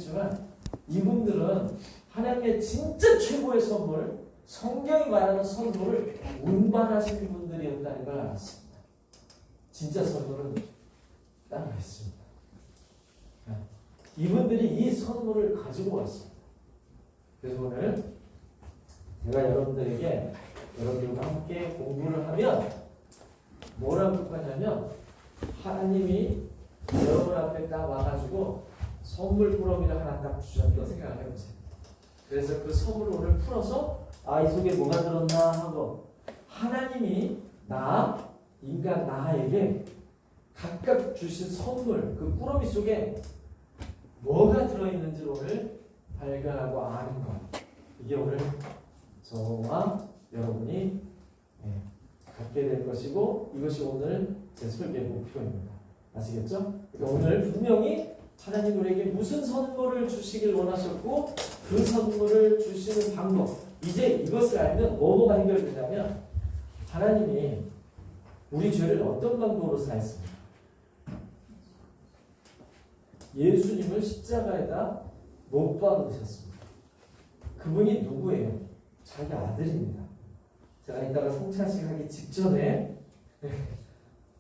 했지만 이분들은 하나님의 진짜 최고의 선물, 성경이 말하는 선물을 운반하시는 분들이었다는 걸 알았습니다. 진짜 선물은 따로 있습니다. 이분들이 이 선물을 가지고 왔습니다. 그래서 오늘 제가 여러분들과 함께 공부를 하면 뭐라고 할 거냐면 하나님이 여러분 앞에 딱 와가지고 선물 꾸러미를 하나 딱 주셨다고 생각을 해보세요. 그래서 그 선물을 오늘 풀어서 이 속에 뭐가 들었나 하고 하나님이 인간 나에게 각각 주신 선물 그 꾸러미 속에 뭐가 들어있는지 오늘 발견하고 아는 것. 이게 오늘 저와 여러분이 갖게 될 것이고 이것이 오늘 제 설교의 목표입니다. 아시겠죠? 그러니까 오늘 분명히 하나님 우리에게 무슨 선물을 주시길 원하셨고 그 선물을 주시는 방법 이제 이것을 알면 뭐가 해결되냐면 하나님이 우리 죄를 어떤 방법으로 사했습니까? 예수님을 십자가에다 못 박으셨습니다. 그분이 누구예요? 자기 아들입니다. 제가 이따가 성찬식 하기 직전에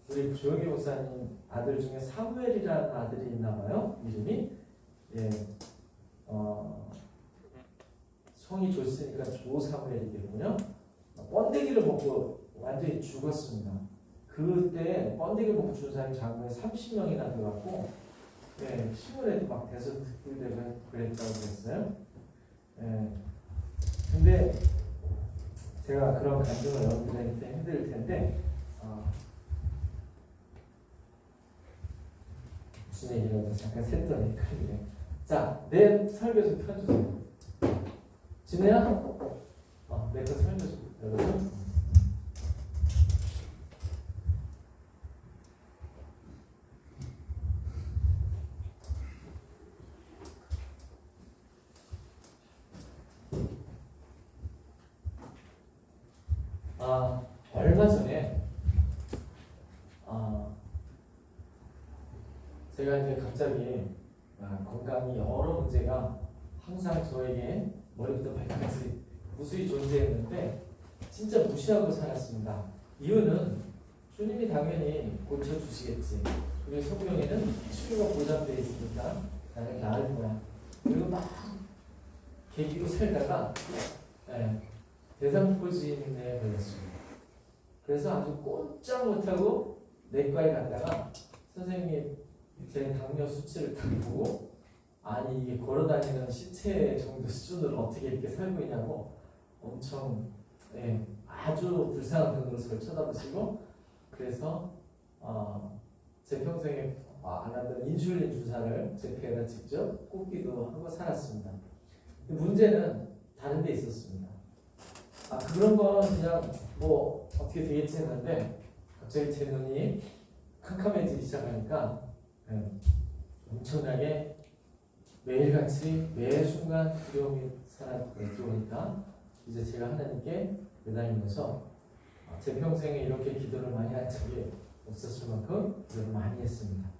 우리 조영희 목사님 아들 중에 사무엘이라는 아들이 있나 봐요. 이름이 성이 좋으니까 조사무엘이겠군요. 번데기를 먹고 완전히 죽었습니다. 그때 번데기 먹고 죽은 사람이 장군에 30명이나 들어갔고 신문에도 막 대선 특불되고 그랬다고 그랬어요. 근데 제가 그런 감정을 여러분들한테 해드릴 텐데 무슨 얘기라고 잠깐 샜더니 그러네. 자, 내 설교 좀 펴주세요. 진혜야? 내 거 설교 좀 여러분. 얼마 전에 제가 이제 갑자기 건강이 여러 문제가 항상 저에게 머리부터 발끝까지 무수히 존재했는데 진짜 무시하고 살았습니다. 이유는 주님이 당연히 고쳐주시겠지. 그리고 성경에는 치유가 보장되어 있으니까 나는 나을 거야. 그리고 막 계기로 살다가 대상포진에 걸렸습니다. 그래서 아주 꼼짝 못하고 내과에 갔다가 선생님이 제 당뇨 수치를 딱 보고 아니 이게 걸어다니는 시체 정도 수준으로 어떻게 이렇게 살고 있냐고 엄청 아주 불쌍한 눈으로 저를 쳐다보시고 그래서 제 평생에 안 하던 인슐린 주사를 제 폐에다 직접 꽂기도 하고 살았습니다. 문제는 다른 데 있었습니다. 그런 건 그냥 뭐 어떻게 되겠지 했는데 갑자기 제 눈이 캄캄해지기 시작하니까 엄청나게 매일같이 매 순간 두려움이 들어오니까 이제 제가 하나님께 매달리면서 제 평생에 이렇게 기도를 많이 한 적이 없었을 만큼 기도를 많이 했습니다.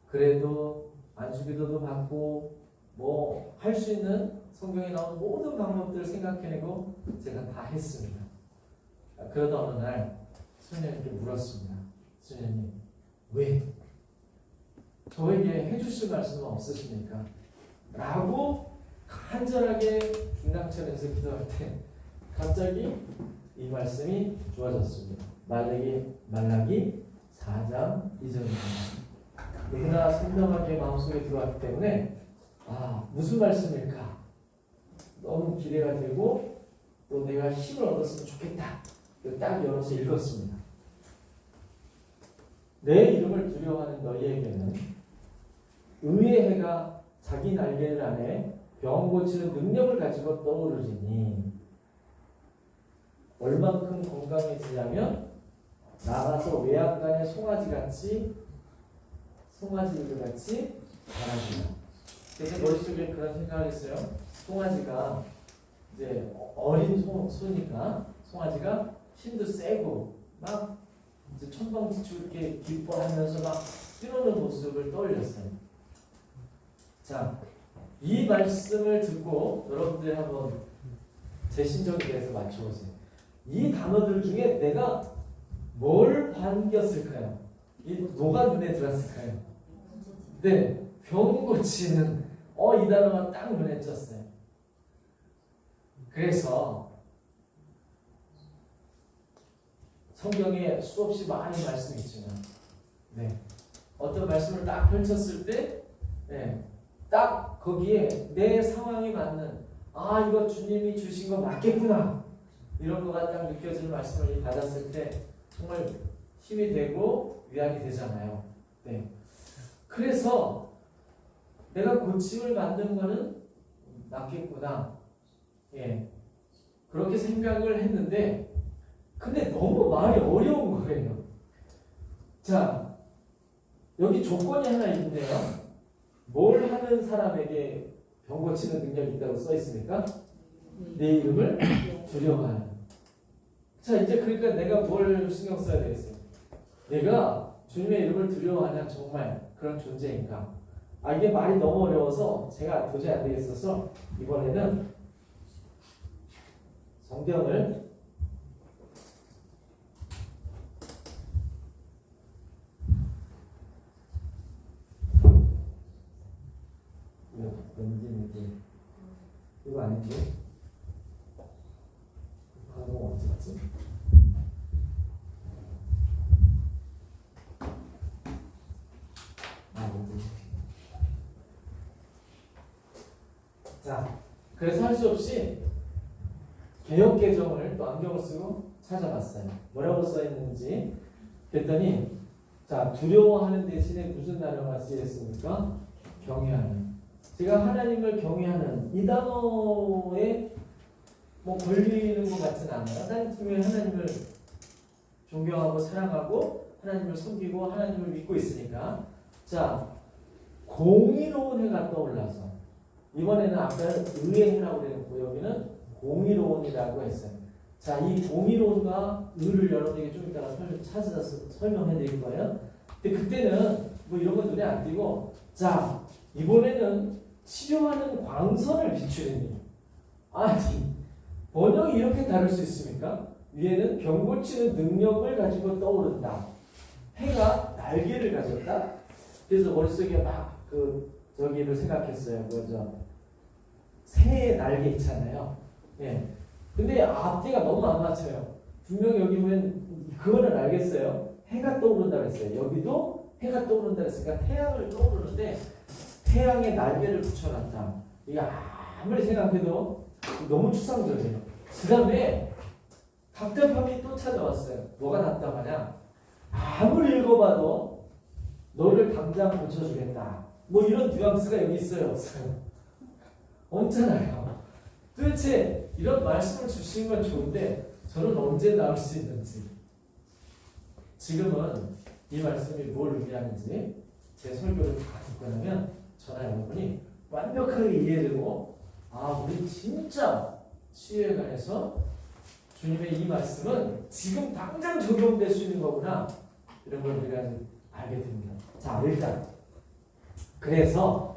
그래도 안수기도도 받고 뭐 할 수 있는 성경에 나오는 모든 방법들을 생각해내고 제가 다 했습니다. 그러다 어느 날 수녀님께 물었습니다. 수녀님, 왜? 저에게 해주실 말씀은 없으십니까? 라고 간절하게 중랑천에서 기도할 때 갑자기 이 말씀이 주어졌습니다. 말라기 4장 2절입니다. 너무나 선명하게 마음속에 들어왔기 때문에 무슨 말씀일까? 너무 기대가 되고 또 내가 힘을 얻었으면 좋겠다. 딱 열어서 읽었습니다. 내 이름을 두려워하는 너희에게는 의의 해가 자기 날개를 안에 병 고치는 능력을 가지고 떠오르리니 얼만큼 건강해지냐면 나가서 외양간의 송아지들같이 자라리라. 그래서 머릿속에 그런 생각을 했어요. 송아지가 이제 어린 소니까 송아지가 힘도 세고 막 이제 천방지축 이렇게 기뻐하면서 막 뛰노는 모습을 떠올렸어요. 자, 이 말씀을 듣고 여러분들이 한번 제 심정에 대해서 맞춰보세요. 이 단어들 중에 내가 뭘 반겼을까요? 뭐가 눈에 들었을까요? 네, 병 고치는 이 단어가 딱 눈에 띄었어요. 그래서 성경에 수없이 많은 말씀이 있지만 네, 어떤 말씀을 딱 펼쳤을 때 네, 딱 거기에 내 상황에 맞는 이거 주님이 주신 거 맞겠구나 이런 거가 딱 느껴지는 말씀을 받았을 때 정말 힘이 되고 위안이 되잖아요. 네. 그래서 내가 고침을 받는 거는 맞겠구나. 예. 그렇게 생각을 했는데 근데 너무 말이 어려운 거예요. 자, 여기 조건이 하나 있는데요. 뭘 하는 사람에게 병 고치는 능력이 있다고 써 있습니까? 내 이름을 두려워하는. 자, 이제 그러니까 내가 뭘 신경 써야 되겠어요? 내가 주님의 이름을 두려워하냐 정말 그런 존재인가? 이게 말이 너무 어려워서 제가 도저히 안 되겠어서 이번에는 성경을 이거 아닌데? 방금 어디 갔지? 자, 그래서 할 수 없이 개역 개정을 또 안경을 쓰고 찾아봤어요. 뭐라고 써 있는지 그랬더니 자, 두려워하는 대신에 무슨 단어가 쓰였습니까? 경외하는. 제가 하나님을 경외하는 이 단어에 뭐 걸리는 것 같지는 않아요. 하나님을 존경하고 사랑하고 하나님을 섬기고 하나님을 믿고 있으니까. 자, 공의로운 해가 떠올라서 이번에는 아까 의의 해라고 그랬고 여기는 공의로운이라고 했어요. 자, 이 공의로운과 의를 여러분에게 좀 이따가 찾아서 설명해 드릴 거예요. 근데 그때는 뭐 이런 건 눈에 안 띄고 자, 이번에는 치료하는 광선을 비추니 아니 번역이 이렇게 다를 수 있습니까? 위에는 병 고치는 능력을 가지고 떠오른다. 해가 날개를 가졌다. 그래서 머릿속에 막 저기를 생각했어요. 새의 날개 있잖아요. 예. 근데 앞뒤가 너무 안 맞춰요. 분명히 여기 보면 그거는 알겠어요. 해가 떠오른다 그랬어요. 여기도 해가 떠오른다 그랬으니까 태양을 떠오르는데 태양의 날개를 붙여놨다. 이게 아무리 생각해도 너무 추상적이에요. 그 다음에 답답함이 또 찾아왔어요. 뭐가 답답하냐? 아무리 읽어봐도 너를 당장 고쳐주겠다. 뭐 이런 뉘앙스가 여기 있어요, 없어요? 없잖아요. 도대체 이런 말씀을 주신 건 좋은데 저는 언제 나올 수 있는지, 지금은 이 말씀이 뭘 의미하는지 제 설교를 다 듣고 나면 저나 여러분이 완벽하게 이해되고 우리 진짜 치유에 관해서 주님의 이 말씀은 지금 당장 적용될 수 있는 거구나 이런 걸 우리가 알게 됩니다. 자, 일단 그래서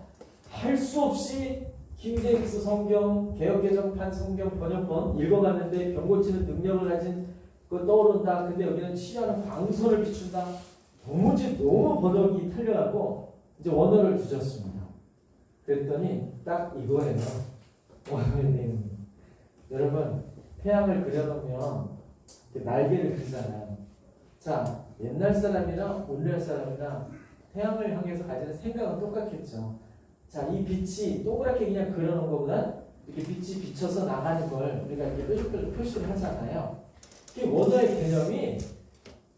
할 수 없이 킹제임스 성경, 개역개정판 성경 번역본 읽어봤는데 병 고치는 능력을 가진 떠오른다. 근데 여기는 치유하는 광선을 비춘다. 도무지 너무 번역이 틀려가고 이제 원어를 뒤졌습니다. 그랬더니 딱 이거예요. 원어에 여러분 태양을 그려놓으면 날개를 그리잖아요. 자, 옛날 사람이나 오늘날 사람이나 태양을 향해서 가지는 생각은 똑같겠죠. 자, 이 빛이 동그랗게 그냥 그려놓은 것보다 이렇게 빛이 비쳐서 나가는 걸 우리가 이렇게 뾰족뾰족 표시를 하잖아요. 이 원어의 개념이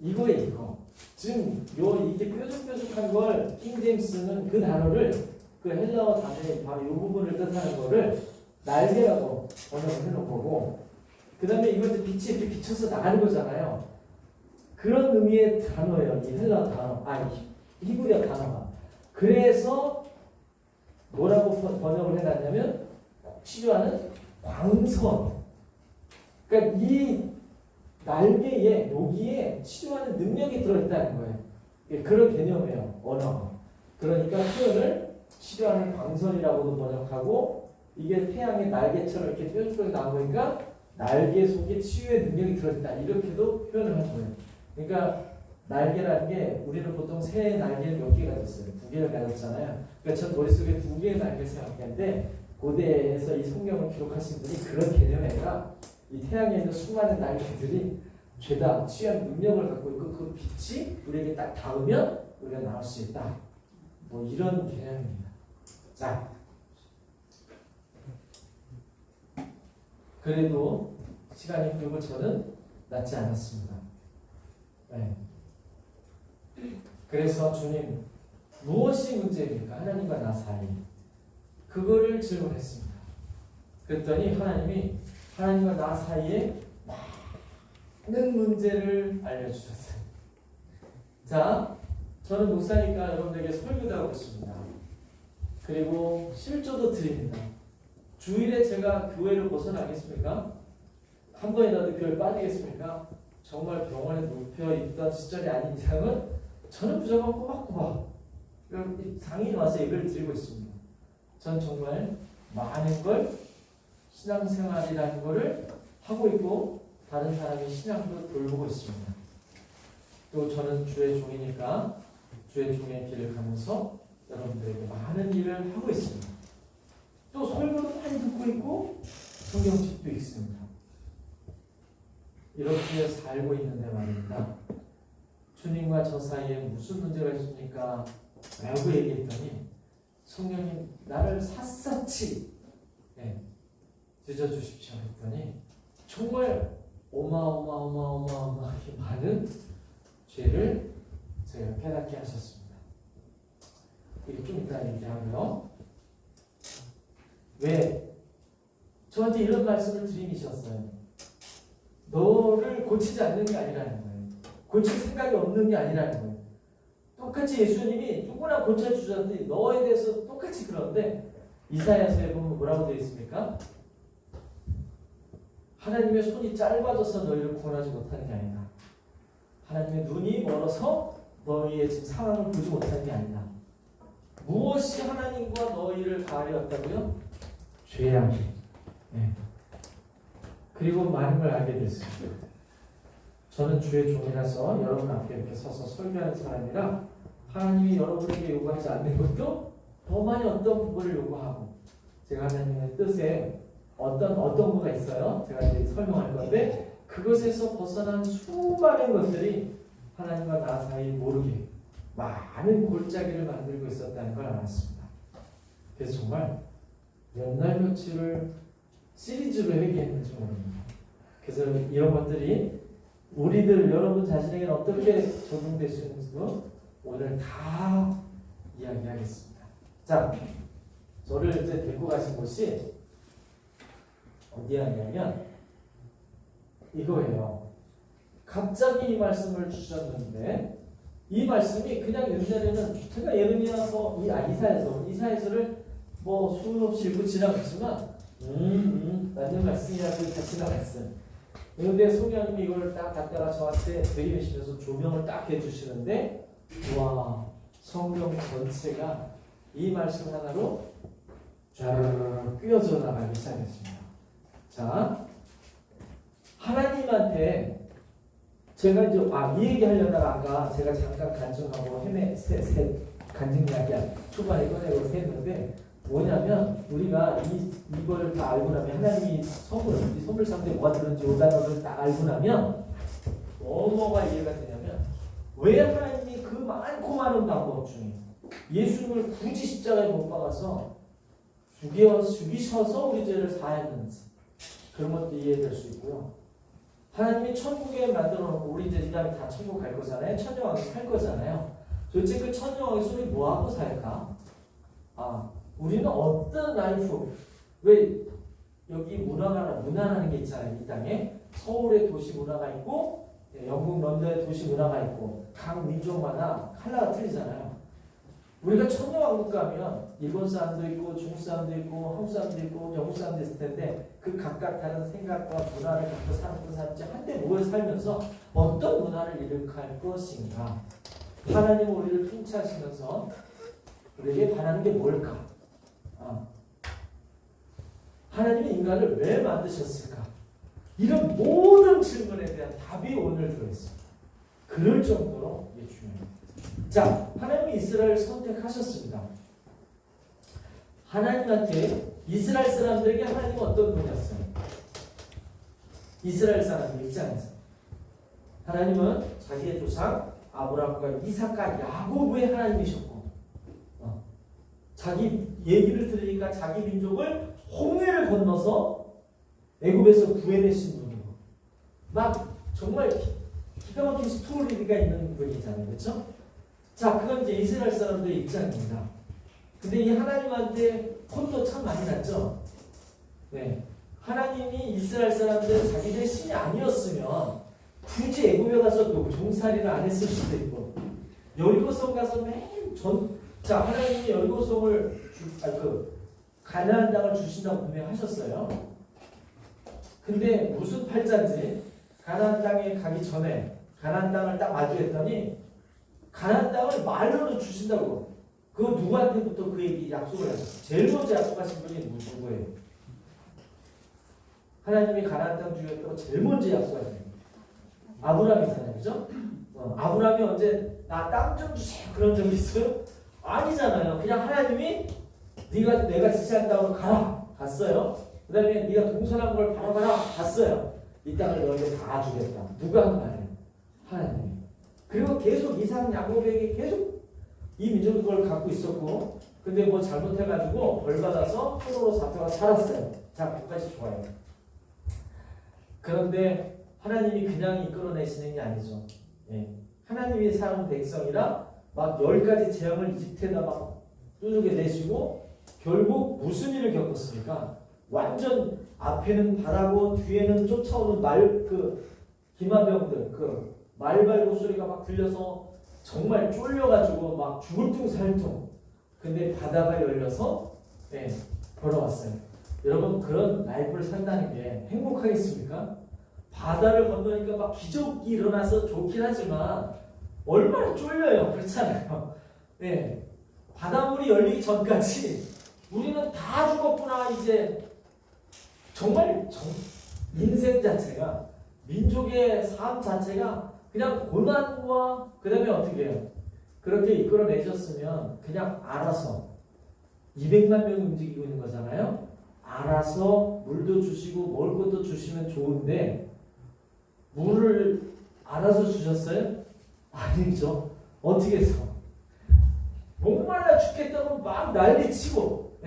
이거예요, 이거. 지금 이게 뾰족뾰족한 걸 킹제임스는 그 단어를 그 헬라어 단어의 바로 이 부분을 뜻하는 거를 날개라고 번역을 해놓은 거고, 그 다음에 이거 이제 빛이 이렇게 비쳐서 나가는 거잖아요. 그런 의미의 단어예요, 이 헬라어 단어, 히브리어 단어가. 그래서 뭐라고 번역을 해놨냐면 치료하는 광선. 그러니까 이 날개에 여기에 치료하는 능력이 들어있다는 거예요. 그런 개념이에요, 언어가. 그러니까 표현을 치료하는 광선이라고도 번역하고 이게 태양의 날개처럼 이렇게 뾰족하게 나오니까 날개 속에 치유의 능력이 들어있다 이렇게도 표현을 한 거예요. 그러니까 날개라는 게 우리는 보통 새의 날개는 몇 개가 있어요? 2개를 가졌잖아요. 그러니까 전 머릿속에 2개의 날개를 생각했는데 고대에서 이 성경을 기록하신 분이 그런 개념이 아니라 이 태양에 있는 수많은 날개들이 죄다 치유한 능력을 갖고 있고 그 빛이 우리에게 딱 닿으면 우리가 나올 수 있다. 뭐 이런 개념입니다. 자, 그래도 시간이 흐르고 저는 낫지 않았습니다. 네. 그래서 주님 무엇이 문제입니까? 하나님과 나 사이 그거를 질문했습니다. 그랬더니 하나님이 하나님과 나 사이에 많은 문제를 알려주셨어요. 자, 저는 목사니까 여러분들에게 설교도 하고 있습니다. 그리고 실조도 드립니다. 주일에 제가 교회를 벗어나겠습니까? 한 번이라도 교회를 빠지겠습니까? 정말 병원에 눕혀 있던 시절이 아닌 이상은 저는 무조건 꼬박꼬박 당연히 와서 예배를 드리고 있습니다. 전 정말 많은 걸 신앙생활이라는 것을 하고 있고 다른 사람의 신앙도 돌보고 있습니다. 또 저는 주의 종이니까 주의 종의 길을 가면서 여러분들에게 많은 일을 하고 있습니다. 또 설교도 많이 듣고 있고 성경책도 읽습니다. 이렇게 살고 있는데 말입니다. 주님과 저 사이에 무슨 문제가 있습니까? 라고 얘기했더니 성령님 나를 샅샅이 뒤져주십시오 했더니 정말 어마어마하게 많은 죄를 제가 깨닫게 하셨습니다. 이게 좀 이따 얘기하고요. 왜? 저한테 이런 말씀을 드리셨어요. 너를 고치지 않는 게 아니라는 거예요. 고칠 생각이 없는 게 아니라는 거예요. 똑같이 예수님이 누구나 고쳐주셨는데 너에 대해서 똑같이 그런데 이사야서에 보면 뭐라고 되어 있습니까? 하나님의 손이 짧아져서 너희를 구원하지 못하는 게 아니다. 하나님의 눈이 멀어서 너희의 지금 상황을 보지 못하는 게 아니다. 무엇이 하나님과 너희를 가하였다고요? 죄악이. 네. 그리고 많은 걸 알게 됐습니다. 저는 주의 종이라서 여러분 앞에 이렇게 서서 설교하는 사람이라 하나님이 여러분에게 요구하지 않는 것도 더 많이 어떤 부분을 요구하고 제가 하나님의 뜻에 어떤 부가 있어요. 제가 이제 설명할 건데 그것에서 벗어난 수많은 것들이 하나님과 나 사이 모르게 많은 골짜기를 만들고 있었다는 걸 알았습니다. 그래서 정말 몇 날 며칠을 시리즈로 회개했는지 모릅니다. 그래서 이런 것들이 우리들 여러분 자신에게는 어떻게 적용될 수 있는지도 오늘 다 이야기하겠습니다. 자, 저를 이제 데리고 가신 곳이 어디였냐면 이거예요. 갑자기 이 말씀을 주셨는데 이 말씀이 그냥 옛날에는 제가 예레미야서 이사야서를 뭐 수없이 읽고 지나갔지만 맞는 말씀이라고 다 지나갔어요. 그런데 성령님이 이걸 딱 갖다가 저한테 들이미시면서 조명을 딱 해주시는데 와 성경 전체가 이 말씀 하나로 쫙 끼어져 나가기 시작했습니다. 자, 하나님한테 제가 이제 이 얘기 하려다가 아까 제가 잠깐 간증하고 간증이야 초반에 꺼내고 했는데 뭐냐면 우리가 이걸 다 알고 나면 하나님이 선물 상대에 뭐가 들었는지 오다가를 딱 알고 나면 뭐가 이해가 되냐면 왜 하나님이 그 많고 많은 방법 중에 예수님을 굳이 십자가에 못 박아서 죽이셔서 우리 죄를 사했는지 그런 것도 이해될 수 있고요. 하나님이 천국에 만들어 놓고 우리 이제 이 다음에 다 천국 갈 거잖아요. 천녀왕이 살 거잖아요. 도대체 그 천녀왕의 손이 뭐하고 살까? 우리는 어떤 라이프, 왜 여기 문화라는 게 있잖아요. 이 땅에 서울의 도시 문화가 있고 영국 런던의 도시 문화가 있고 각 민족마다 컬러가 틀리잖아요. 우리가 천녀왕국 가면 일본 사람도 있고 중국 사람도 있고 한국 사람도 있고 영국 사람도 있을 텐데 그 각각 다른 생각과 문화를 갖고 사는 사람들이 한데 모여 살면서 어떤 문화를 일으킬 것인가. 하나님은 우리를 통치하시면서 우리에게 바라는 게 뭘까? 하나님이 인간을 왜 만드셨을까? 이런 모든 질문에 대한 답이 오늘 들어있습니다. 그럴 정도로 이게 중요해요. 자, 하나님이 이스라엘을 선택하셨습니다. 하나님한테 이스라엘 사람들에게 하나님은 어떤 분이었어요? 이스라엘 사람들 입장에서 하나님은 자기의 조상 아브라함과 이삭과 야곱의 하나님이셨고 자기 얘기를 들으니까 자기 민족을 홍해를 건너서 애굽에서 구해내신 분이고 막 정말 기가 막힌 스토리가 있는 분이잖아요. 그렇죠? 자, 그건 이제 이스라엘 사람들의 입장입니다. 근데 이 하나님한테 혼도 참 많이 났죠. 네. 하나님이 이스라엘 사람들 자기들 신이 아니었으면 굳이 애굽에 가서 종살이를 안 했을 수도 있고 여리고성 가서 자, 하나님이 여리고성을 가나안 땅을 주신다고 분명히 하셨어요. 근데 무슨 팔자인지 가나안 땅에 가기 전에 가나안 땅을 딱 마주했더니 가나안 땅을 말로는 주신다고. 그 누구한테부터 그 얘기 약속을 하셨어요. 제일 먼저 약속하신 분이 누구예요? 하나님이 가나안 땅 주겠다고 제일 먼저 약속하신 분이 아브라함이잖아요. 그죠? 아브라함이 언제 나 땅 좀 주세요 그런 적이 있어요? 아니잖아요. 그냥 하나님이 내가 지시한 땅으로 가라 갔어요. 그 다음에 네가 동선한 걸 바로 가라 갔어요. 이 땅을 너에게 다 주겠다. 누가 한 말이에요? 하나님이. 그리고 계속 이삭 야곱에게 계속 이 민족이 그걸 갖고 있었고 근데 뭐 잘못해가지고 벌받아서 포로로 잡혀가 살았어요. 자, 그까지 좋아요. 그런데 하나님이 그냥 이끌어내시는 게 아니죠. 예. 하나님이 사는 백성이라 막 10가지 재앙을 이집트에다 막 뚜둑에 내시고 결국 무슨 일을 겪었습니까? 완전 앞에는 바라고 뒤에는 쫓아오는 기마병들 말발굽 소리가 막 들려서 정말 쫄려가지고 막 죽을 둥 살 둥. 근데 바다가 열려서 걸어왔어요. 여러분 그런 라이프를 산다는 게 행복하겠습니까? 바다를 건너니까 막 기적이 일어나서 좋긴 하지만 얼마나 쫄려요. 그렇잖아요. 네. 바닷물이 열리기 전까지 우리는 다 죽었구나. 이제 정말 인생 자체가 민족의 삶 자체가 그냥 고난과 그 다음에 어떻게 해요? 그렇게 이끌어내셨으면 그냥 알아서 200만 명이 움직이고 있는 거잖아요. 알아서 물도 주시고 먹을 것도 주시면 좋은데 물을 알아서 주셨어요? 아니죠. 어떻게 해서? 목말라 죽겠다고 막 난리치고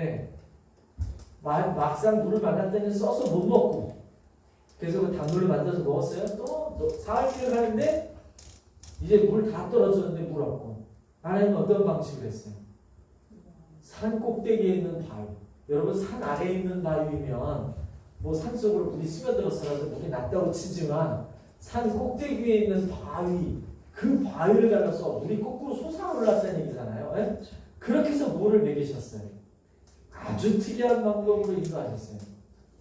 막상 물을 만났더니 써서 못 먹고 그래서 그 단물을 만들어서 먹었어요. 또 사흘째 가는데 이제 물 다 떨어졌는데 물 없고 하나님은 어떤 방식을 했어요? 산 꼭대기에 있는 바위. 여러분 산 아래에 있는 바위면 뭐 산속으로 물이 스며들어서라도 물이 낮다고 치지만 산 꼭대기 위에 있는 바위 그 바위를 갈라서 물이 거꾸로 솟아올랐다는 얘기잖아요. 네? 그렇게 해서 물을 먹이셨어요. 아주 특이한 방법으로 인도하셨어요.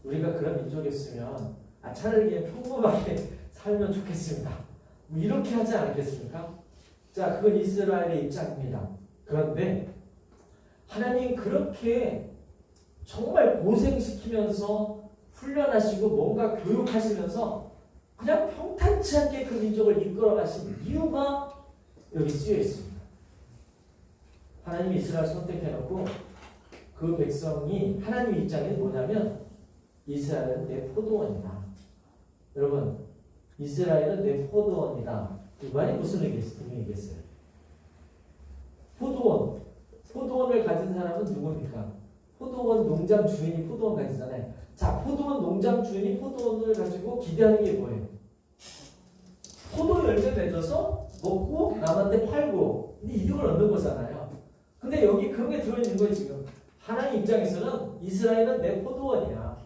우리가 그런 민족이었으면 차라리 그냥 평범하게 살면 좋겠습니다. 뭐 이렇게 하지 않겠습니까? 자, 그건 이스라엘의 입장입니다. 그런데 하나님 그렇게 정말 고생시키면서 훈련하시고 뭔가 교육하시면서 그냥 평탄치 않게 그 민족을 이끌어 가신 이유가 여기 쓰여 있습니다. 하나님이 이스라엘 선택해놓고 그 백성이 하나님 입장에는 뭐냐면 이스라엘은 내 포도원이다. 여러분 이스라엘은 내 포도원이다. 이 말이 무슨 의미겠어요? 포도원을 가진 사람은 누굽니까? 포도원 농장 주인이 포도원 가지잖아요. 자, 포도원 농장 주인이 포도원을 가지고 기대하는 게 뭐예요? 포도 열매 맺어서 먹고 남한테 팔고 이득을 얻는 거잖아요. 근데 여기 그런 게 들어있는 거예요. 지금 하나님 입장에서는 이스라엘은 내 포도원이야.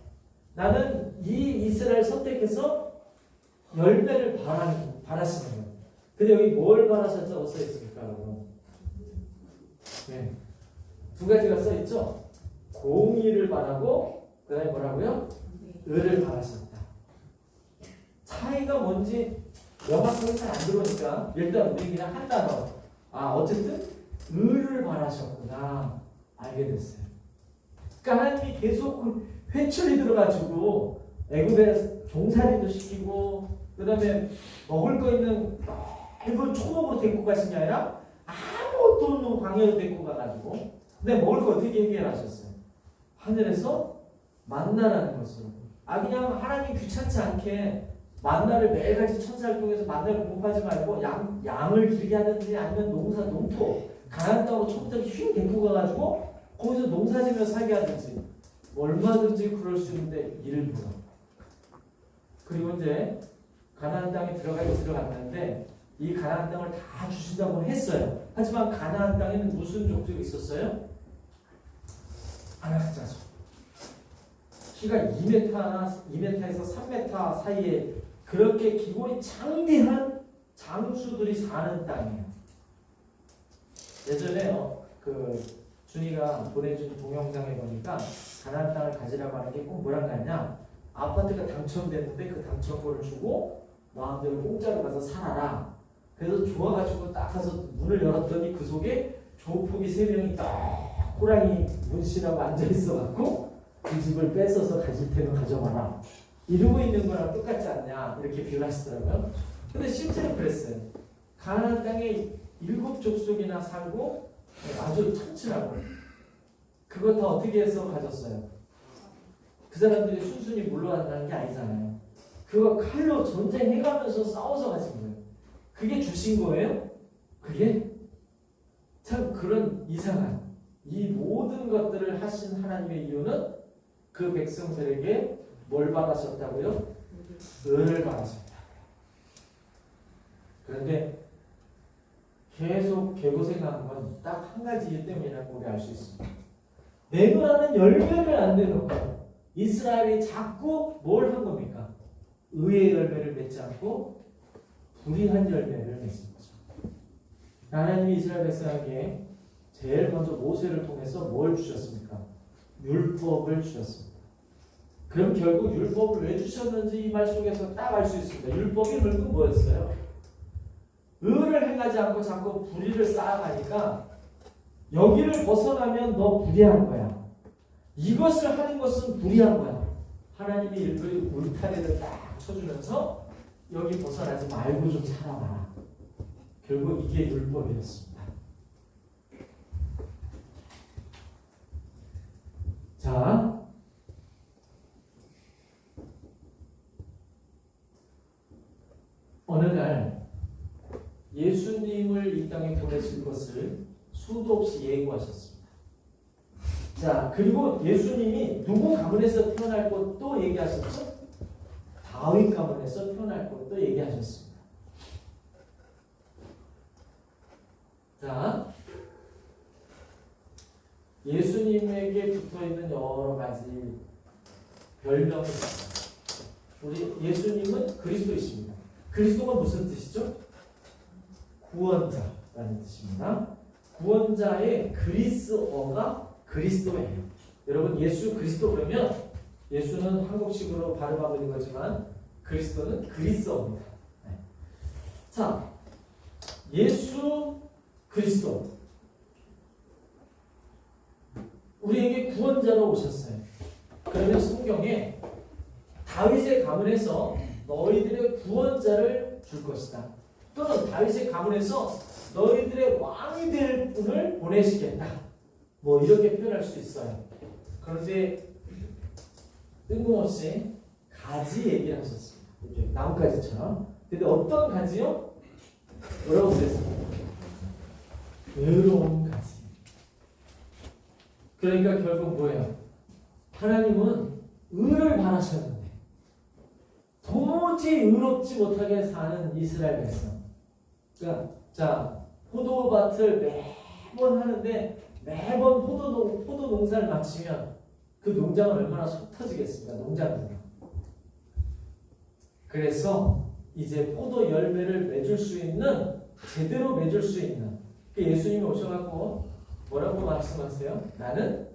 나는 이 이스라엘 선택해서 열매를 바라시는 거예요. 근데 여기 뭘 바라셨다고 써있습니까, 여러분? 네. 두 가지가 써있죠? 공의를 바라고, 그 다음에 뭐라고요? 의를 바라셨다. 차이가 뭔지 명확하게 잘 안 들어오니까 일단 우리 그냥 한 단어. 어쨌든 의를 바라셨구나 알게 됐어요. 그러니까 하나님이 계속 회초리 들어가지고 애굽에 종살이도 시키고 그다음에 먹을 거 있는 넓은 초목으로 데리고 가신 게 아니라 아무것도 없는 광야로 데리고 가가지고 근데 먹을 거 어떻게 해결하셨어요? 하늘에서 만나라는 것으로. 그냥 하나님 귀찮지 않게 만나를 매일같이 천사를 통해서 만나를 공급하지 말고 양을 기르게 하든지 아니면 농토 가나안 땅으로 처음부터 휙 데리고 가가지고 거기서 농사지며 살게 하든지 얼마든지 그럴 수 있는데 일부러. 그리고 이제 가나안 땅에 들어갔는데 이 가나안 땅을 다 주신다고 했어요. 하지만 가나안 땅에는 무슨 족속이 있었어요? 아낙 자손. 키가 2m에서 3m 사이에 그렇게 기골이 장대한 장수들이 사는 땅이에요. 예전에 준이가 보내준 동영상에 보니까 가나안 땅을 가지라고 하는 게 꼭 뭐랑 같냐? 아파트가 당첨됐는데 그 당첨권을 주고 마음대로 공짜로 가서 살아라. 그래서 좋아가지고 딱 가서 문을 열었더니 그 속에 조폭이 3명이 딱 호랑이 문신하고 앉아있어갖고 그 집을 뺏어서 가질 테면 가져가라. 이러고 있는 거랑 똑같지 않냐 이렇게 비유하시더라고요. 근데 실제로 그랬어요. 가나안 땅에 7족속이나 살고 아주 천칠하고 그거 다 어떻게 해서 가졌어요? 그 사람들이 순순히 물러간다는 게 아니잖아요. 그거 칼로 전쟁해가면서 싸워서 가진 거예요. 그게 주신 거예요? 그게 참 그런 이상한 이 모든 것들을 하신 하나님의 이유는 그 백성들에게 뭘 받으셨다고요? 은을 받으셨다. 그런데 계속 개고생한 건 딱 한 가지 이유 때문이라고 우리 알 수 있습니다. 내놓으라는 열매를 안 내놓고 이스라엘이 자꾸 뭘 한 겁니까? 의의 열매를 맺지 않고 불의한 열매를 맺은 거죠. 하나님이 이스라엘 백성에게 제일 먼저 모세를 통해서 뭘 주셨습니까? 율법을 주셨습니다. 그럼 결국 율법을 왜 주셨는지 이 말 속에서 딱 알 수 있습니다. 율법이 결국 뭐였어요? 의를 행하지 않고 자꾸 불의를 쌓아가니까 여기를 벗어나면 너 불의한 거야. 이것을 하는 것은 불의한 거야. 하나님이 일부러 울타리를 딱 쳐주면서 여기 벗어나지 말고 좀 살아봐라. 결국 이게 율법이었습니다. 자, 어느 날 예수님을 이 땅에 보내실 것을 수도 없이 예고하셨습니다. 자, 그리고 예수님이 누구 가문에서 태어날 것도 얘기하셨죠? 다윗 가문에서 태어날 것도 얘기하셨습니다. 자, 예수님에게 붙어있는 여러 가지 별명이 있습니다. 우리 예수님은 그리스도이십니다. 그리스도가 무슨 뜻이죠? 구원자라는 뜻입니다. 구원자의 그리스어가 그리스도예요. 여러분 예수 그리스도 그러면 예수는 한국식으로 발음하고 있는 거지만 그리스도는 그리스어입니다. 네. 자, 예수 그리스도 우리에게 구원자로 오셨어요. 그러면 성경에 다윗의 가문에서 너희들의 구원자를 줄 것이다. 또는 다윗의 가문에서 너희들의 왕이 될 분을 보내시겠다. 뭐 이렇게 표현할 수 있어요. 그런데 뜬금없이 가지 얘기를 하셨습니다. 이렇게 나뭇가지처럼. 근데 어떤 가지요? 뭐라고 그랬습니까? 외로운 가지. 그러니까 결국 뭐예요? 하나님은 의를 바라셨는데 도무지 의롭지 못하게 사는 이스라엘 백성. 그러니까 자, 포도밭을 매번 하는데 매번 포도 농사를 마치면 그 농장은 얼마나 속 터지겠습니까? 농장주가. 그래서 이제 포도 열매를 맺을 수 있는 제대로 맺을 수 있는 그 예수님이 오셔갖고 뭐라고 말씀하세요? 나는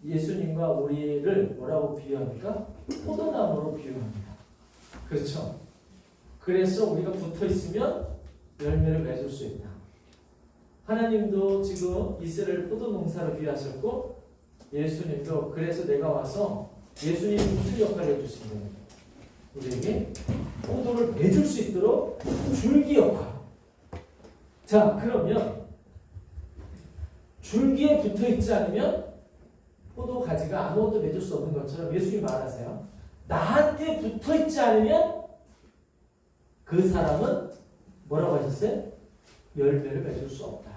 예수님과 우리를 뭐라고 비유합니까? 포도나무로 비유합니다. 그렇죠? 그래서 우리가 붙어 있으면 열매를 맺을 수 있다. 하나님도 지금 이스라엘 포도 농사를 비하셨고 예수님도 그래서 내가 와서 예수님이 무슨 역할을 해주신 거예요? 우리에게 포도를 맺을 수 있도록 줄기 역할. 자, 그러면 줄기에 붙어 있지 않으면 포도 가지가 아무것도 맺을 수 없는 것처럼 예수님이 말하세요. 나한테 붙어 있지 않으면 그 사람은 뭐라고 하셨어요? 열매를 맺을 수 없다.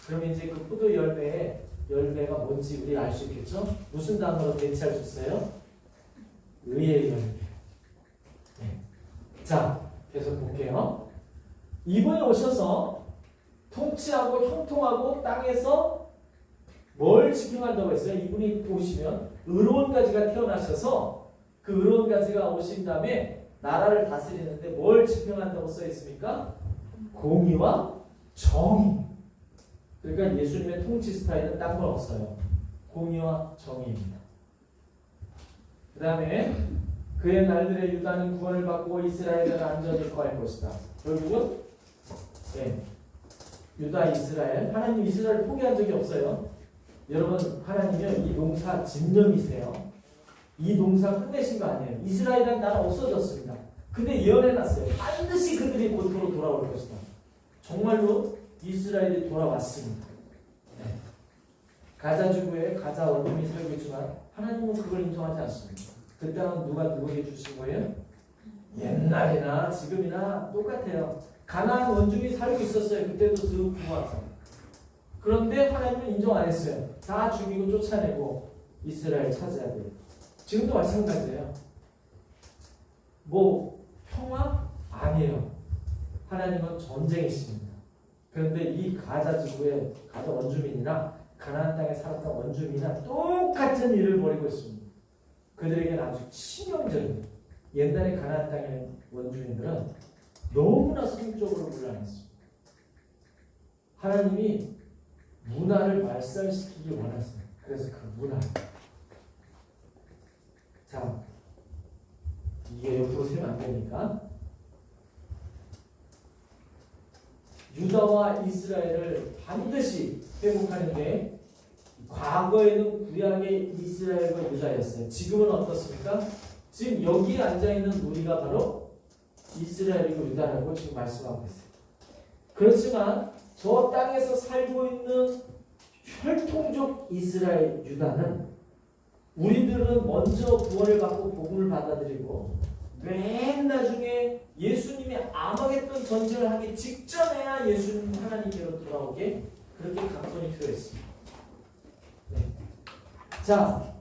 그럼 이제 그 포도 열매가 뭔지 우리 알 수 있겠죠? 무슨 단어로 대체할 수 있어요? 의의 열매. 네. 자, 계속 볼게요. 이분이 오셔서 통치하고 형통하고 땅에서 뭘 집행한다고 했어요? 이분이 오시면 의로운 가지가 태어나셔서 그 의로운 가지가 오신 다음에 나라를 다스리는데 뭘 집행한다고 써 있습니까? 공의와 정의. 그러니까 예수님의 통치 스타일은 딴 건 없어요. 공의와 정의입니다. 그 다음에 그의 날들에 유다는 구원을 받고 이스라엘은 안전히 거할 것이다. 결국은 네, 유다 이스라엘, 하나님 이스라엘을 포기한 적이 없어요. 여러분, 하나님은 이 농사 진념이세요. 이 농사 끝내신 거 아니에요. 이스라엘이라는 나라 없어졌습니다. 근데 예언해놨어요. 반드시 그들이 곧으로 돌아올 것이다. 정말로 이스라엘이 돌아왔습니다. 네. 가자 지구에 가자 원룸이 살고 있지만 하나님은 그걸 인정하지 않습니다. 그 땅은 누가 누구에게 주신 거예요? 옛날이나 지금이나 똑같아요. 가나안 원중이 살고 있었어요. 그때도 그 구하사. 그런데 하나님은 인정 안 했어요. 다 죽이고 쫓아내고 이스라엘 차지해야 돼요. 지금도 마찬가지예요. 뭐 평화? 아니에요. 하나님은 전쟁이십니다. 그런데 이 가자 지구의 가자 원주민이나 가나안 땅에 살았던 원주민이나 똑같은 일을 벌이고 있습니다. 그들에게는 아주 치명적인, 옛날에 가나안 땅의 원주민들은 너무나 성적으로 불안했습니다. 하나님이 문화를 말살시키기 원하세요. 그래서 그 문화. 자, 이게 옆으로 세면 안 되니까. 유다와 이스라엘을 반드시 회복하는데 과거에는 구약의 이스라엘과 유다였어요. 지금은 어떻습니까? 지금 여기에 앉아있는 우리가 바로 이스라엘이고 유다라고 지금 말씀하고 있어요. 그렇지만 저 땅에서 살고 있는 혈통적 이스라엘 유다는 우리들은 먼저 구원을 받고 복음을 받아들이고 맨 나중에 예수님이 암하겠던 전쟁을 하기 직전에야 예수님 하나님께로 돌아오게 그렇게 각본이 되어 있습니다. 네. 자,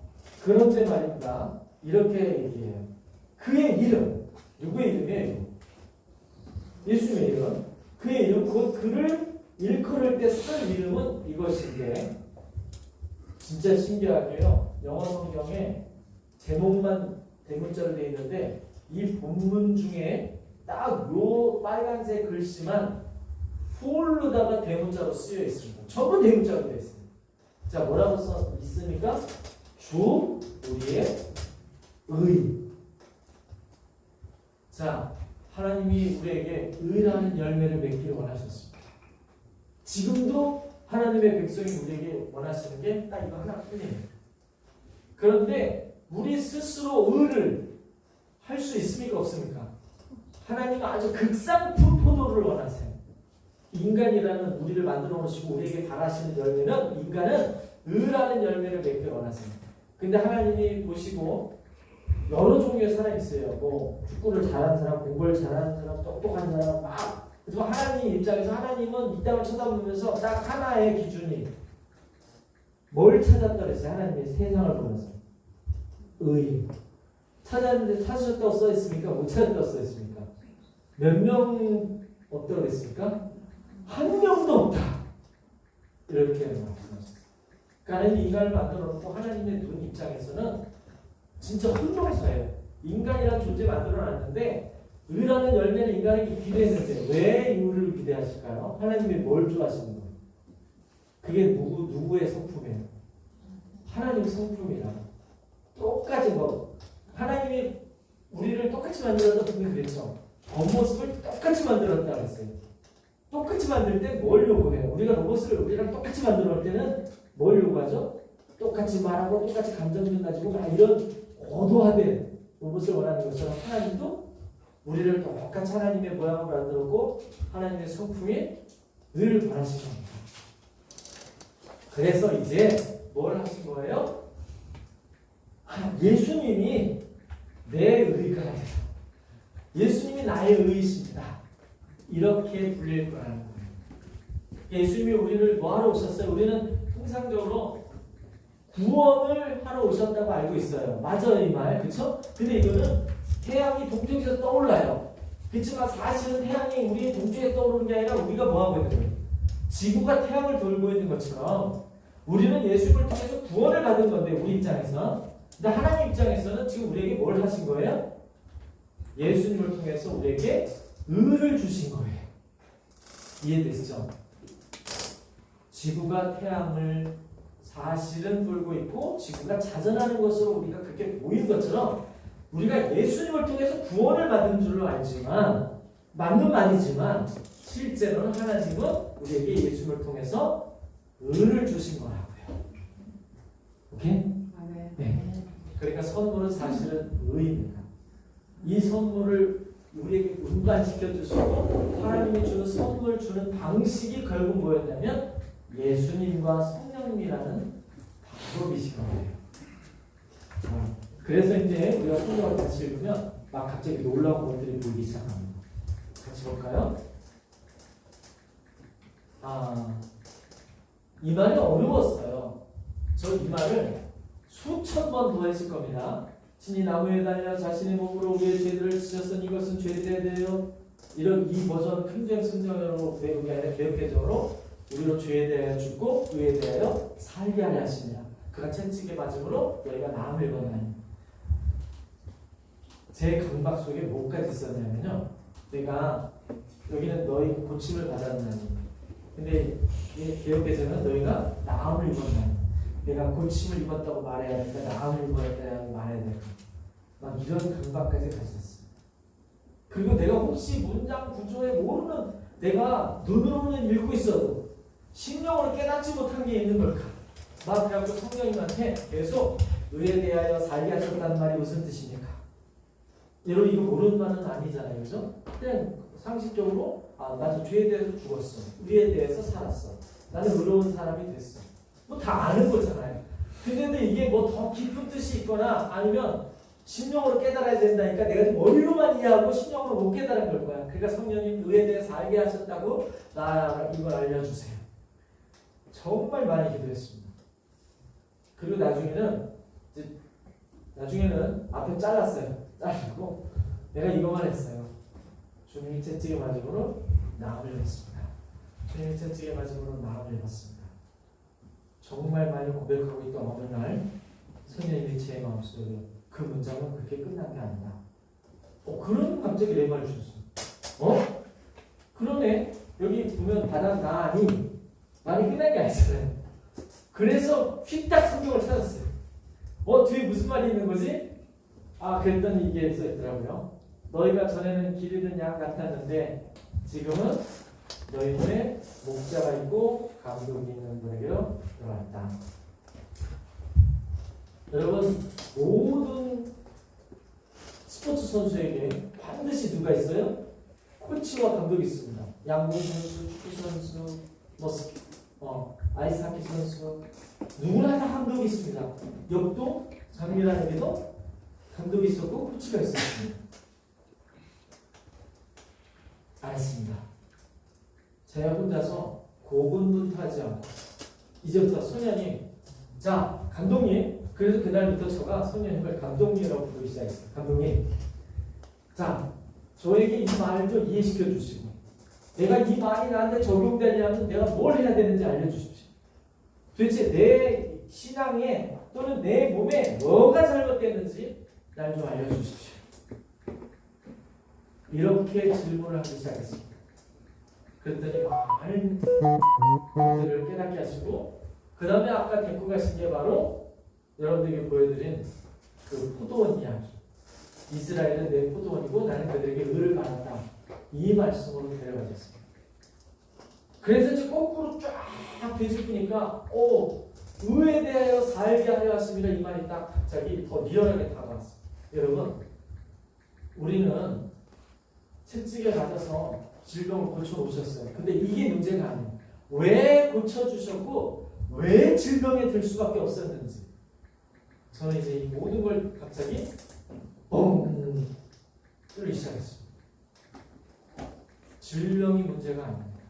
그런데 말입니다. 이렇게 얘기해요. 그의 이름, 누구의 이름이에요? 예수님의 이름. 그의 이름, 곧 그를 일컬을 때 쓸 이름은 이것인데, 진짜 신기하게요. 영어 성경에 제목만 대문자로 되어 있는데 이 본문 중에 딱 요 빨간색 글씨만 풀로다가 대문자로 쓰여 있습니다. 전부 대문자로 되어 있습니다. 자, 뭐라고 써 있습니까? 주 우리의 의. 자, 하나님이 우리에게 의라는 열매를 맺기를 원하셨습니다. 지금도 하나님의 백성이 우리에게 원하시는 게 딱 이거 하나뿐이에요. 그런데 우리 스스로 의를 할 수 있습니까? 없습니까? 하나님은 아주 극상품 포도를 원하세요. 인간이라는 우리를 만들어 놓으시고 우리에게 바라시는 열매는 인간은 의라는 열매를 맺기 원하세요. 근데 하나님이 보시고 여러 종류의 사람이 있어요. 뭐 축구를 잘하는 사람, 공부를 잘하는 사람, 똑똑한 사람 막. 그래서 하나님 입장에서 하나님은 이 땅을 쳐다보면서 딱 하나의 기준이 뭘 찾았다 그랬어요? 하나님의 세상을 보면서 의. 찾았는데 찾으셨다고 써있습니까? 못 찾았다고 써있습니까? 몇 명 없다고 했습니까? 한 명도 없다. 이렇게 말씀하셨어요. 그러니까 인간을 만들어 놓고 하나님의 눈 입장에서는 진짜 혼동해서예요. 인간이라는 존재 만들어 놨는데 의라는 열매는 인간에게 기대했는데 왜 의를 기대하실까요? 하나님이 뭘 좋아하시는 거예요? 그게 누구의 성품이에요? 하나님 성품이라. 똑같이 뭐 하나님이 우리를 똑같이 만들었다 분명히 그랬죠. 겉모습을 똑같이 만들었다 그랬어요. 똑같이 만들 때 뭘 요구해요? 우리가 로봇을 우리랑 똑같이 만들어 올 때는 뭘 요구하죠? 똑같이 말하고 똑같이 감정을 가지고 막 이런 고도화된 로봇을 원하는 것처럼 하나님도 우리를 똑같이 하나님의 모양으로 만들었고 하나님의 성품이 늘 변하신 겁니다. 그래서 이제 뭘 하신 거예요? 예수님이 내 의가 되라. 예수님이 나의 의이십니다. 이렇게 불릴 거라는 거예요. 예수님이 우리를 뭐하러 오셨어요? 우리는 통상적으로 구원을 하러 오셨다고 알고 있어요. 맞아요, 이 말. 그렇죠? 근데 이거는 태양이 동쪽에서 떠올라요. 그렇지만 사실은 태양이 우리의 동쪽에 떠오르는 게 아니라 우리가 뭐하고 있는 거예요? 지구가 태양을 돌고 있는 것처럼 우리는 예수님을 통해서 구원을 받은 건데 우리 입장에서. 근데 하나님 입장에서는 지금 우리에게 뭘 하신 거예요? 예수님을 통해서 우리에게 의를 주신 거예요. 이해되시죠? 지구가 태양을 사실은 돌고 있고 지구가 자전하는 것으로 우리가 그렇게 보이는 것처럼 우리가 예수님을 통해서 구원을 받은 줄로 알지만 맞는 말이지만 실제로는 하나님은 우리에게 예수님을 통해서 의를 주신 거라고요. 오케이? 네. 그러니까 선물은 사실은 의입니다. 이 선물을 우리에게 운반시켜 주시고 하나님이 주는 선물 주는 방식이 결국 뭐였냐면 예수님과 성령님이라는 방법이신 거예요. 그래서 이제 우리가 성경을 같이 읽으면 막 갑자기 놀라운 것들이 보이기 시작합니다. 같이 볼까요? 이 말이 어려웠어요. 저 이 말을 수천 번 더 했을 겁니다. 신이 나무에 달려 자신의 몸으로 우리의 죄들을 지셨으니 이것은 죄되어야 돼요. 이런 이 버전 큰절 성경으로 배운 게 아니라 개혁개정으로 우리로 죄에 대하여 죽고 의에 대하여 살게 하려 하시니라. 그가 채찍에 맞음으로 너희가 나음을 건하니. 제 강박 속에 뭐까지 있었냐면요. 내가 여기는 너희 고침을 받았나니. 근데 이 개혁개정은 너희가 나음을 입었나니. 내가 고침을 입었다고 말해야 되니까 나음을 입었다고 말해야 되고 막 이런 강박까지 가졌어요. 그리고 내가 혹시 문장 구조에 모르는 내가 눈으로는 읽고 있어도 심령으로 깨닫지 못한 게 있는 걸까? 막 그래갖고 성령님한테 계속 의에 대하여 살게 하셨다는 말이 무슨 뜻입니까? 여러분 이거 모르는 말은 아니잖아요. 그죠? 그냥 상식적으로 나도 죄에 대해서 죽었어. 의에 대해서 살았어. 나는 의로운 사람이 됐어. 뭐 다 아는 거잖아요. 근데 이게 뭐 더 깊은 뜻이 있거나 아니면 심령으로 깨달아야 된다니까 내가 지금 머리로만 이해하고 심령으로 못 깨달은 걸 거야. 그러니까 성령님 의에 대해서 알게 하셨다고 나 이걸 알려주세요. 정말 많이 기도했습니다. 그리고 나중에는 앞에 잘랐어요. 자르고 내가 이거만 했어요. 주님이 채찍에 맞음으로 나음을 입었습니다. 주님이 채찍에 맞음으로 나음을 입었습니다. 정말 많이 고백하고 있던 어느 날 성령님이 제 마음속에 그 문장은 그렇게 끝난 게 아니다. 그런 갑자기 내 말을 주셨어. 그러네. 여기 보면 바닥 나니 말이 끝난 게 아니잖아요. 그래서 휙딱 성경을 찾았어요. 뒤에 무슨 말이 있는 거지? 그랬더니 이게 써있더라고요. 너희가 전에는 길 잃은 양 같았는데 지금은 너희들의 목자가 있고 감독이 있는 분에게로 들어왔다. 여러분 모든 스포츠 선수에게 반드시 누가 있어요? 코치와 감독이 있습니다. 양궁 선수, 축구 선수, 아이스하키 선수 누구나 다 감독이 있습니다. 역도 장미란에게도 감독이 있었고 코치가 있었습니다. 알았습니다. 제가 혼자서 고군분투하지 않고 이제부터 소년이 감독님 그래서 그날부터 제가 소년님을 감독님이라고 부르기 시작했어요. 감독님 저에게 이 말을 좀 이해시켜 주시고 내가 이 말이 나한테 적용되려면 내가 뭘 해야 되는지 알려주십시오. 도대체 내 신앙에 또는 내 몸에 뭐가 잘못됐는지 날 좀 알려주십시오. 이렇게 질문을 하기 시작했습니다. 그랬더니 많은 것들을 깨닫게 하시고 그 다음에 아까 데리고 가신 게 바로 여러분들에게 보여드린 그 포도원 이야기. 이스라엘은 내 포도원이고 나는 그들에게 의를 받았다. 이 말씀으로 데려가셨습니다. 그래서 이제 거꾸로 쫙 되짚으니까 의에 대하여 살게 하려 하십니다. 이 말이 딱 갑자기 더 리얼하게 다가왔어요. 여러분, 우리는 채찍에 맞아서 질병을 고쳐놓으셨어요. 근데 이게 문제가 아니에요. 왜 고쳐주셨고 왜 질병에 들 수밖에 없었는지. 저는 이제 이 모든 걸 갑자기 뻥 뚫기 시작했습니다. 질병이 문제가 아닙니다.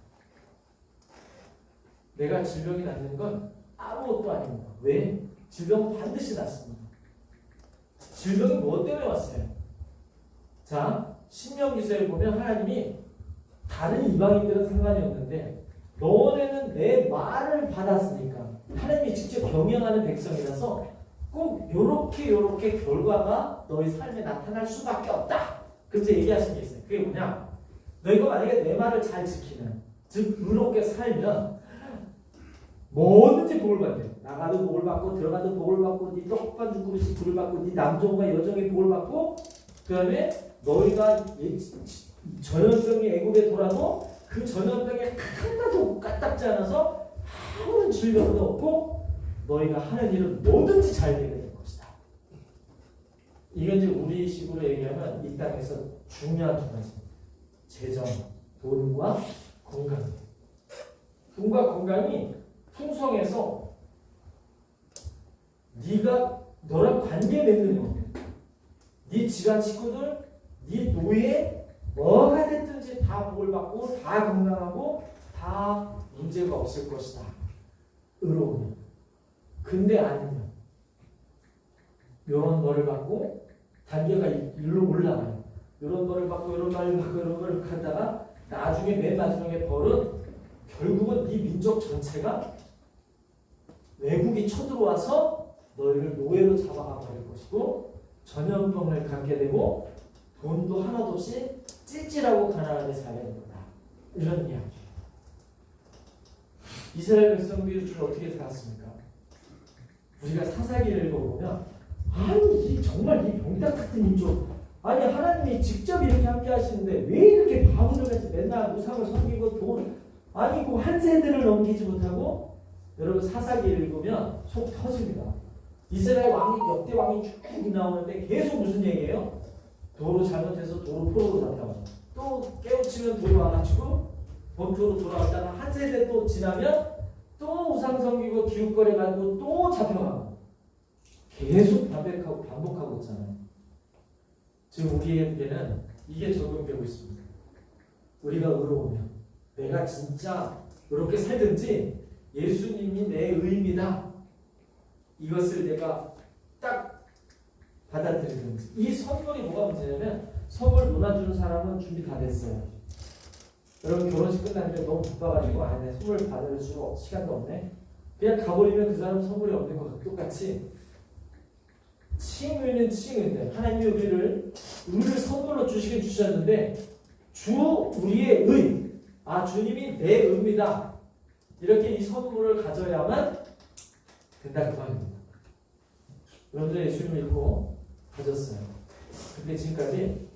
내가 질병이 낫는 건 아무것도 아닙니다. 왜? 질병은 반드시 낫습니다. 질병이 무엇 때문에 왔어요? 자, 신명기서에 보면 하나님이 다른 이방인들은 상관이 없는데 너네는 내 말을 받았으니까 하나님이 직접 경영하는 백성이라서 꼭 요렇게 결과가 너희 삶에 나타날 수밖에 없다. 그래서 얘기하신 게 있어요. 그게 뭐냐? 너희가 만약에 내 말을 잘 지키면, 즉 의롭게 살면 뭐든지 복을 받대. 나가도 복을 받고 들어가도 복을 받고 네 떡반 죽그릇이 복을 받고 네 남종과 여종의 복을 받고 그 다음에 너희가 전염병이 애국에 돌아도 그 전염병에 하나도 까딱지 않아서 아무런 질병도 없고 너희가 하는 일은 뭐든지 잘 되게 될 것이다. 이건 이제 우리식으로 얘기하면 이 땅에서 중요한 두 가지. 재정, 돈과 건강. 돈과 건강이 풍성해서 네가 너랑 관계 맺는 거, 네 지간 친구들, 네 노예, 뭐가 됐든지 다 복을 받고 다 건강하고 다 문제가 없을 것이다. 의로우면. 근데 아니면 이런 거를 받고 단계가 일로 올라가요. 이런 거를 받고 이런 거를 받고 이런 거를 하다가 나중에 맨 마지막에 벌은 결국은 네 민족 전체가 외국이 쳐들어와서 너희를 노예로 잡아가 버릴 것이고 전염병을 갖게 되고 돈도 하나도 없이 찔찔하고 가난하게 살게 된 거다. 이런 이야기예요. 이스라엘 백성들이 주로 어떻게 살았습니까? 우리가 사사기를 읽어보면 아니 정말 이 병딱 같은 민족, 아니 하나님이 직접 이렇게 함께 하시는데 왜 이렇게 바보들 같이 맨날 우상을 섬기고 돈, 아니 그 한 세대를 넘기지 못하고. 여러분 사사기를 읽으면 속 터집니다. 이스라엘 왕이 역대 왕이 쭉 나오는데 계속 무슨 얘기예요? 도로 잘못해서 도로 포로로 잡혀가고 또 깨우치면 도로 와가지고 본토로 돌아왔다가 한 세대 또 지나면 또 우상 섬기고 기웃거리 가지고 또 잡혀가고 계속 반복하고 있잖아요. 지금 우리에게는 이게 적용되고 있습니다. 우리가 의로우면 내가 진짜 이렇게 살든지 예수님이 내 의입니다. 이것을 내가 딱 받아들이든지. 이 선물이 뭐가 문제냐면 선물 놀아주는 사람은 준비 다 됐어요. 여러분 결혼식 끝났는데 너무 바빠가지고 아네 선물 받을 수가 시간도 없네. 그냥 가버리면 그 사람 선물이 없는 것과 똑같이 칭의는 칭의인데 하나님이 의를 선물로 주시긴 주셨는데 주 우리의 의, 주님이 내 의입니다. 이렇게 이 선물을 가져야만 된다 그 말입니다. 여러분들 예수님을 믿고 가졌어요. 근데 지금까지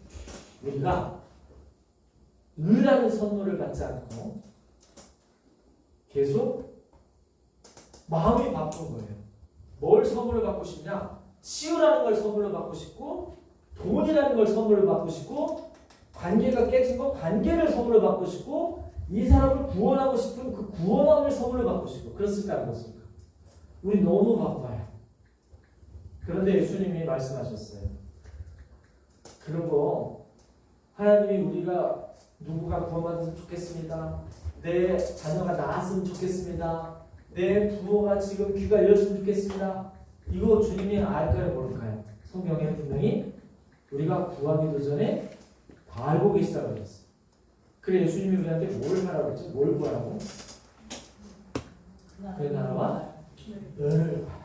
우리가 의라는 선물을 받지 않고 계속 마음이 바쁜 거예요. 뭘 선물을 받고 싶냐? 치유라는 걸 선물로 받고 싶고 돈이라는 걸 선물로 받고 싶고 관계가 깨진 거 관계를 선물로 받고 싶고 이 사람을 구원하고 싶은 그 구원함을 선물로 받고 싶고 그렇습니까? 안 그렇습니까? 우리 너무 바빠요. 그런데 예수님이 말씀하셨어요. 그런 거 하나님이 우리가 누구가 구원받았으면 좋겠습니다. 내 자녀가 나았으면 좋겠습니다. 내 부모가 지금 귀가 열렸으면 좋겠습니다. 이거 주님이 알까요? 모를까요? 성경에 분명히 우리가 구하기도 전에 다 알고 계시다고 하셨어요. 그래 예수님이 우리한테 뭘 하라고 했죠? 뭘 구하라고? 그 나라와 은을 구하라고.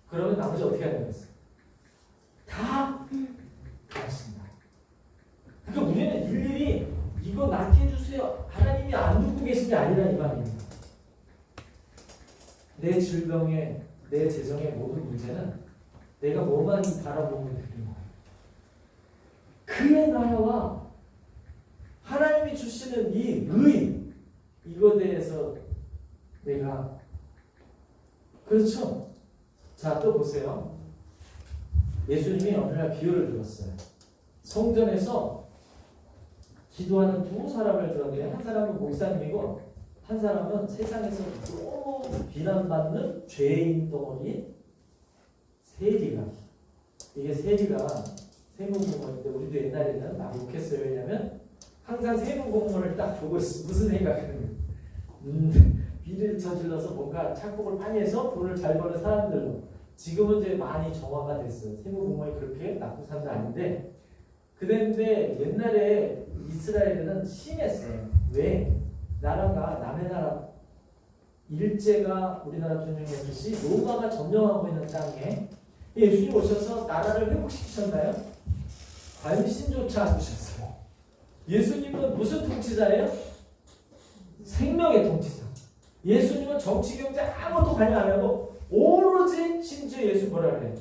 그러면 나머지 어떻게 해야 되겠어요? 다 하십니다. 그러니까 우리는 일일이 이거 낫게 해주세요. 하나님이 안 듣고 계신 게 아니라 이 말입니다. 내 질병에, 내 재정의 모든 문제는 내가 뭐만 바라보면 되는 거예요. 그의 나라와 하나님이 주신 부딪히는 이 의, 이거에 대해서 내가, 그렇죠? 자, 또 보세요. 예수님이 어느 날 비유를 들었어요. 성전에서 기도하는 두 사람을 들었는데, 한 사람은 목사님이고 한 사람은 세상에서 너무 비난받는 죄인 덩어리 세리가. 이게 세리가 세무공무원인데, 우리도 옛날에는 막 욕했어요. 왜냐면 항상 세무공무원을 딱 보고 무슨 생각하는 거예요. 비리를 저질러서 뭔가 착복을 많이 해서 돈을 잘 버는 사람들로. 지금은 이제 많이 정화가 됐어요. 세무공무원이 그렇게 나쁜 사람도 아닌데, 그런데 옛날에 이스라엘은 심했어요. 왜? 나라가 남의 나라, 일제가 우리나라 점령했듯이 로마가 점령하고 있는 땅에 예수님 오셔서 나라를 회복시키셨나요? 관심조차 안 주셨어요. 예수님은 무슨 통치자예요? 생명의 통치자. 예수님은 정치 경제 아무것도 관여 안 하고 오로지, 심지어 예수 뭐라 그래?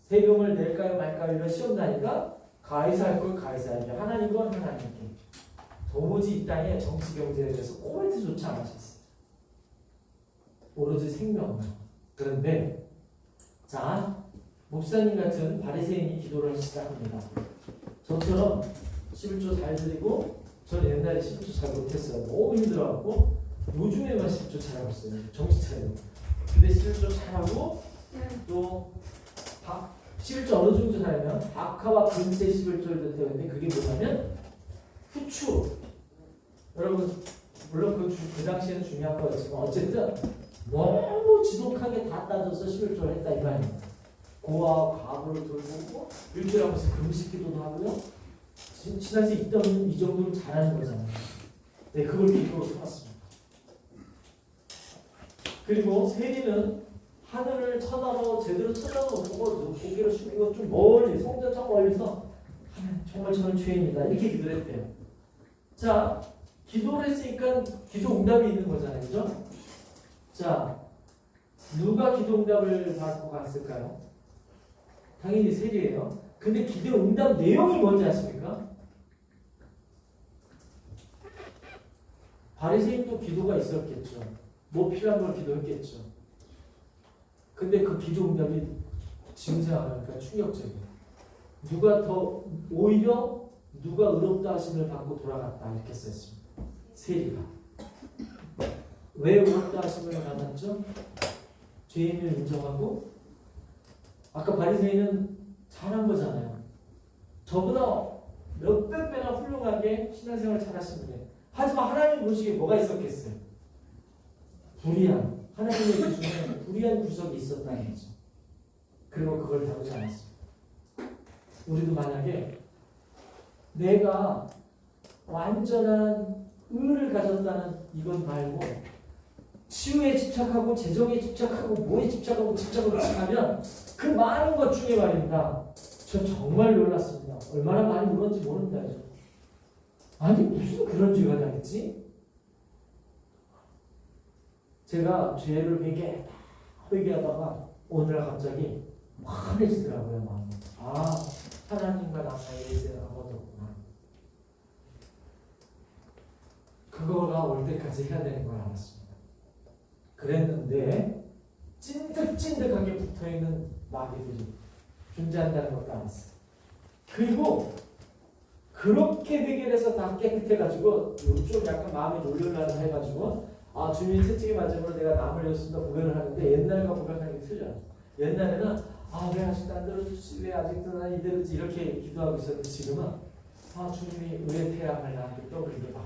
세금을 낼까요 말까요 이런 시험 나니까 가이사할 걸 가이사에게, 하나님 건 하나님께. 도무지 이 땅에 정치 경제에 대해서 코멘트조차 안 하셨어요. 오로지 생명만. 그런데 자, 목사님 같은 바리새인이 기도를 시작합니다. 저처럼 11조 잘 드리고, 저는 옛날에 11조 잘 못했어요. 너무 힘들어갖고 요즘에만 11조 잘하고 있어요. 정신 차리고. 근데 11조 잘하고 또 11조 어느 정도 잘하면 박하와 금세 11조를 드렸는데, 그게 뭐냐면 후추. 여러분 물론 그 당시에는 중요한 거였지만 어쨌든 너무 지독하게 다 따져서 11조를 했다 이 말입니다. 고아와 과부를 돌보고 일주일에 한 번씩 금식기도도 하고요. 지난주에 있던 이 정도는 잘하는 거잖아요. 네, 그걸 기도로 삼았습니다. 그리고 세리는 하늘을 쳐다보고 제대로 쳐다보고 고개를 숙이고 좀 멀리, 성전 저 멀리서 정말 저는 죄인이다 이렇게 기도를 했대요. 자, 기도를 했으니까 기도 응답이 있는 거잖아요. 그죠? 자, 누가 기도 응답을 받고 갔을까요? 당연히 세리예요. 근데 기도 응답 내용이 뭔지 아십니까? 바리새인도 기도가 있었겠죠. 뭐 필요한 걸 기도했겠죠. 근데 그 기도 응답이 지금 생각하니까 충격적이에요. 오히려 누가 의롭다 하심을 받고 돌아갔다 이렇게 썼습니다. 세리가. 왜 의롭다 하심을 받았죠? 죄인을 인정하고, 아까 바리새인은 잘한 거잖아요. 저보다 몇백 배나 훌륭하게 신앙생활을 잘하신 분이에요. 하지만 하나님 보시기에 뭐가 있었겠어요? 불의한, 하나님의 기준에 불의한 구석이 있었다는 거죠. 그리고 그걸 다루지 않았습니다. 우리도 만약에 내가 완전한 의를 가졌다는 이것 말고 치유에 집착하고 재정에 집착하고 뭐에 집착하고 집착하면 그 많은 것 중에 말입니다. 저 정말 놀랐습니다. 얼마나 많이 울었는지 모른다. 아니 무슨 그런 죄가 나겠지? 제가 죄를 회개하다가 오늘 갑자기 환해지더라고요. 마음이. 아, 하나님과 나 사이에 이제 아무것도 없구나. 그거가 올 때까지 해야 되는 걸 알았습니다. 그랬는데 찐득찐득하게 붙어있는 마귀들이 존재한다는 것도 알았어요. 그리고 그렇게 해결해서 다 깨끗해가지고 좀 약간 마음이 놀려나서 해가지고 아, 주민 채찍에 맞으므로 내가 남을 줬습니다 고백을 하는데, 옛날과 고백하는 게 틀려요. 옛날에는 아, 왜 아직도 안 들어주지, 왜 아직도 난 이대로지 이렇게 기도하고 있었는데, 지금은 아, 주님이 의의 태양을 나한테 떠올리게 봐,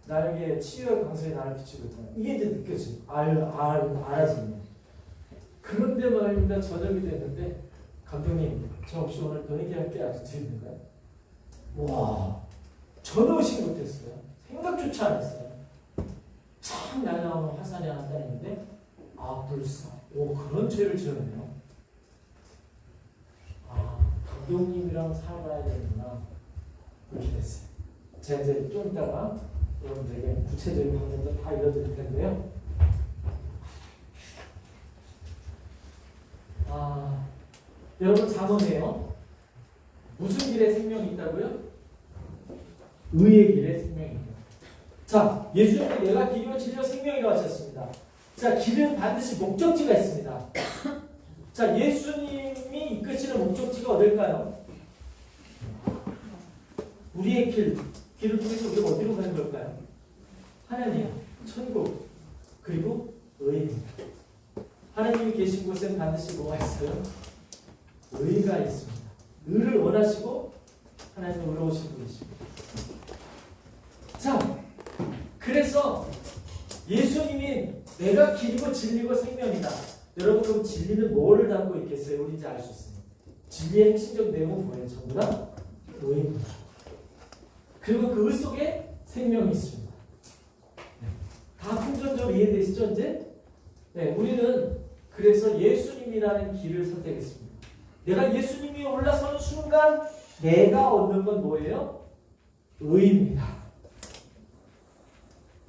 나에게 치유의 광선이 나를 비추고 있다. 이게 이제 느껴지고 알아지는. 그런데 말입니다. 저녁이 됐는데 감독님 저 없이 오늘 더 얘기할 게 아직도 있는가요? 와, 전혀 의식 못했어요. 생각조차 안 했어요. 참 날라오는 화살이 하나 따있는데 아, 불사. 오, 그런 죄를 지었네요. 아, 감독님이랑 살아야 되는구나. 이렇게 됐어요. 제가 이제 좀 이따가 여러분들에게 구체적인 방법도 다 알려드릴 텐데요. 아, 여러분 잠언이에요. 무슨 길에 생명이 있다고요? 의의 길에 생명이 예수님은 내가 길이요 진리요 생명이라고 하셨습니다. 자, 길은 반드시 목적지가 있습니다. 자, 예수님이 이끄시는 목적지가 어딜까요? 우리의 길을 통해서 우리가 어디로 가는 걸까요? 하나님, 천국, 그리고 의입니다. 하나님이 계신 곳에는 반드시 뭐가 있어요? 의가 있습니다. 의를 원하시고 하나님은 의로우신 분이십니다. 자, 그래서 예수님이 내가 길이고 진리고 생명이다. 여러분, 그럼 진리는 뭐를 담고 있겠어요? 우리 이제 알 수 있습니다. 진리의 핵심적 내용은 뭐예요? 전부 다 의입니다. 그리고 그 의 속에 생명이 있습니다. 다 풍전적으로 이해되시죠? 이제? 네, 우리는 그래서 예수님이라는 길을 선택했습니다. 내가 예수님이 올라서는 순간 내가 얻는 건 뭐예요? 의입니다.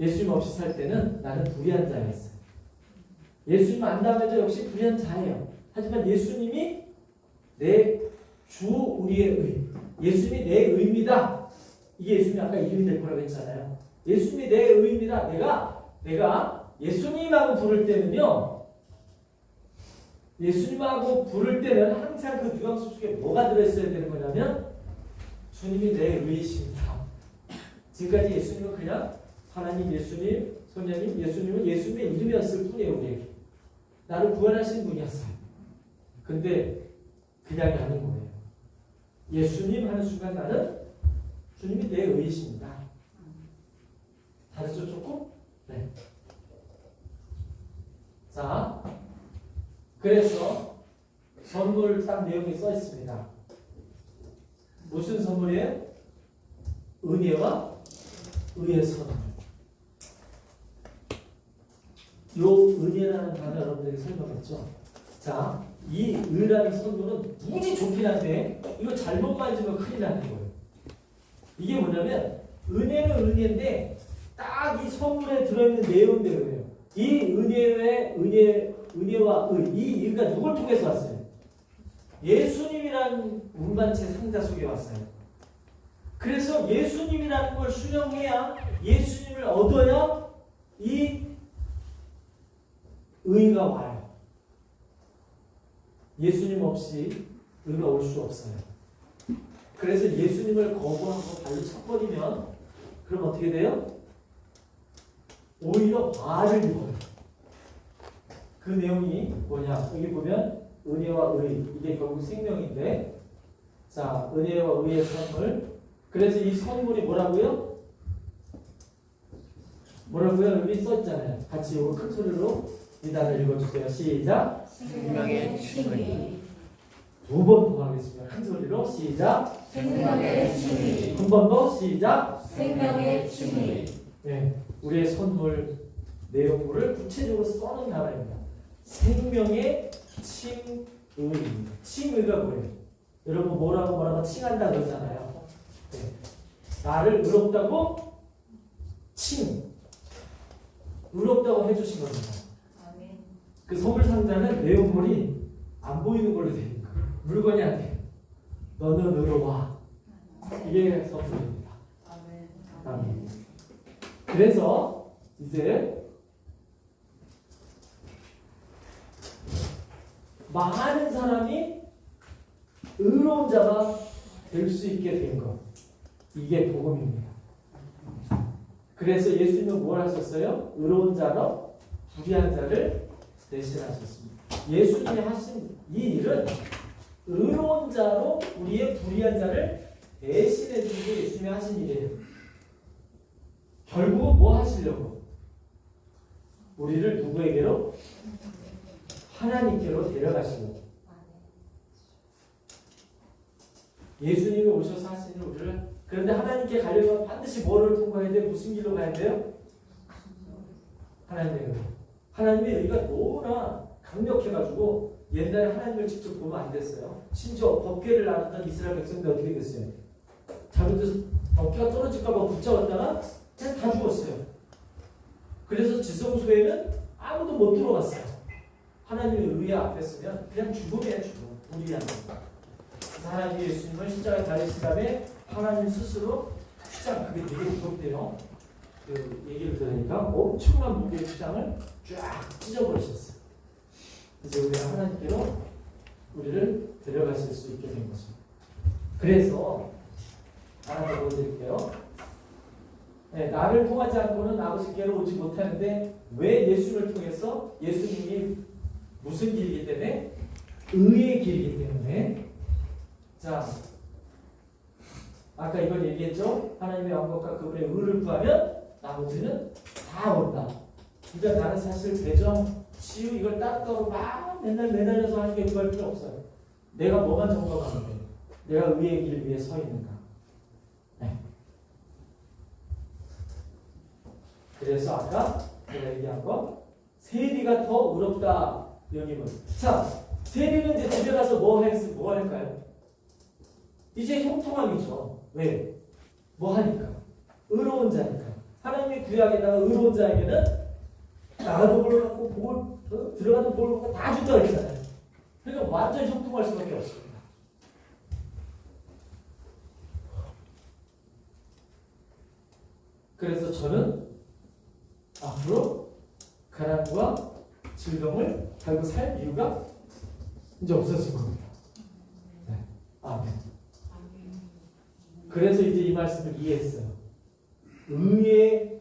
예수님 없이 살 때는 나는 불의한 자였어요. 예수님 안 닮아도 역시 불의한 자예요. 하지만 예수님이 내 주 우리의 의, 예수님이 내 의입니다. 이게 예수님이 아까 이름이 될 거라고 했잖아요. 예수님이 내 의입니다. 내가 예수님하고 부를 때는요, 예수님하고 부를 때는 항상 그 뉘앙스 속에 뭐가 들어있어야 되는 거냐면 주님이 내 의이십니다. 지금까지 예수님은 그냥 하나님, 예수님, 성령님, 예수님은 예수님의 이름이었을 뿐이에요. 우리에게 나를 구원하신 분이었어요. 근데 그냥이 아닌 거예요. 예수님 하는 순간 나는 주님이 내 의이십니다. 다르죠 조금? 네. 자, 그래서 선물 딱 내용이 써 있습니다. 무슨 선물이에요? 은혜와 의의 선물. 요 은혜라는 단어 여러분들에게 설명했죠. 자, 이 의라는 선물은 무지 좋긴 한데 이거 잘못 만지면 큰일 나는 거예요. 이게 뭐냐면 은혜는 은혜인데 딱 이 선물에 들어있는 내용대로예요. 이 은혜와 의, 이 의가 누굴 통해서 왔어요? 예수님이라는 운반체 상자 속에 왔어요. 그래서 예수님이라는 걸 수령해야, 예수님을 얻어야 이 의가 와요. 예수님 없이 의가 올 수 없어요. 그래서 예수님을 거부하고 발로 차버리면 그럼 어떻게 돼요? 오히려 화를 입어요. 그 내용이 뭐냐? 여기 보면 은혜와 의, 이게 결국 생명인데, 자, 은혜와 의의 선물. 그래서 이 선물이 뭐라고요? 여기 써있잖아요. 같이 이거 큰 소리로 이 단을 읽어주세요. 시작. 생명의 칭의. 두 번 더 하겠습니다. 큰 소리로 시작. 생명의 칭의. 한 번 더 시작. 생명의 칭의. 네, 우리의 선물 내용물을 구체적으로 써놓은 단어입니다. 생명의 칭의입니다. 칭의가 뭐예요? 여러분 뭐라고 칭한다 그러잖아요. 네. 나를 의롭다고 의롭다고 해주신 겁니다. 그 선물 상자는 내용물이 안 보이는 걸로 되어 있는 거예요. 물건이 안 돼요. 너는 의로워. 이게 선물입니다. 아멘. 그래서 이제 많은 사람이 의로운 자가 될 수 있게 된 것, 이게 복음입니다. 그래서 예수님은 뭘 하셨어요? 의로운 자로 불의한 자를 대신하셨습니다. 예수님이 하신 이 일은 의로운 자로 우리의 불의한 자를 대신해 주는 게 예수님이 하신 일이에요. 결국은 뭐 하시려고? 우리를 누구에게로? 하나님께로 데려가시려고. 예수님이 오셔서 하신 일 우리를, 그런데 하나님께 가려면 반드시 뭐를 통과해야 돼요? 무슨 길로 가야 돼요? 하나님의 의. 하나님의 의가 너무나 강력해가지고 옛날에 하나님을 직접 보면 안 됐어요. 심지어 법궤를 나눴던 이스라엘 백성들 어떻게 됐어요? 자기들 법궤가 떨어질까봐 붙잡았다가 그냥 다 죽었어요. 그래서 지성소에는 아무도 못 들어갔어요. 하나님의 의 앞에 서면 그냥 죽음이에요. 죽음. 우리야. 하나님이 예수님을 십자가에 달리신 다음에 하나님 스스로 십자가, 그게 되게 무겁대요. 그 얘기를 들으니까 엄청난 무게의 시장을 쫙 찢어버리셨어요. 그래서 우리가 하나님께로 우리를 데려가실 수 있게 된 거죠. 그래서 하나 더 보여드릴게요. 네, 나를 통하지 않고는 아버지께로 오지 못하는데 왜 예수를 통해서 예수님이 무슨 길이기 때문에? 의의 길이기 때문에. 자, 아까 이걸 얘기했죠? 하나님의 왕국과 그분의 의를 구하면 나머지는 다 온다. 그러니까 나는 사실 배정, 치유 이걸 따로따로 막 맨날 매달려서 하는 게 구할 필요 없어요. 내가 뭐만 점검하면 돼. 내가 의의 길 위에 서 있는가. 네. 그래서 아까 제가 얘기한 거 세리가 더 의롭다 여기면. 자, 세리는 이제 집에 가서 뭐 할까요? 이제 형통함이죠. 왜? 뭐 하니까? 의로운 자니까. 하나님의 구약에다가 의로운 자에게는 나가도 볼을 갖고 복을 들어가도 볼을 갖고 다 준다고 했잖아요. 그러니까 완전 형통할 수밖에 없습니다. 그래서 저는 앞으로 가난과 질병을 달고 살 이유가 이제 없어질 겁니다. 네. 아멘. 그래서 이제 이 말씀을 이해했어요. 의의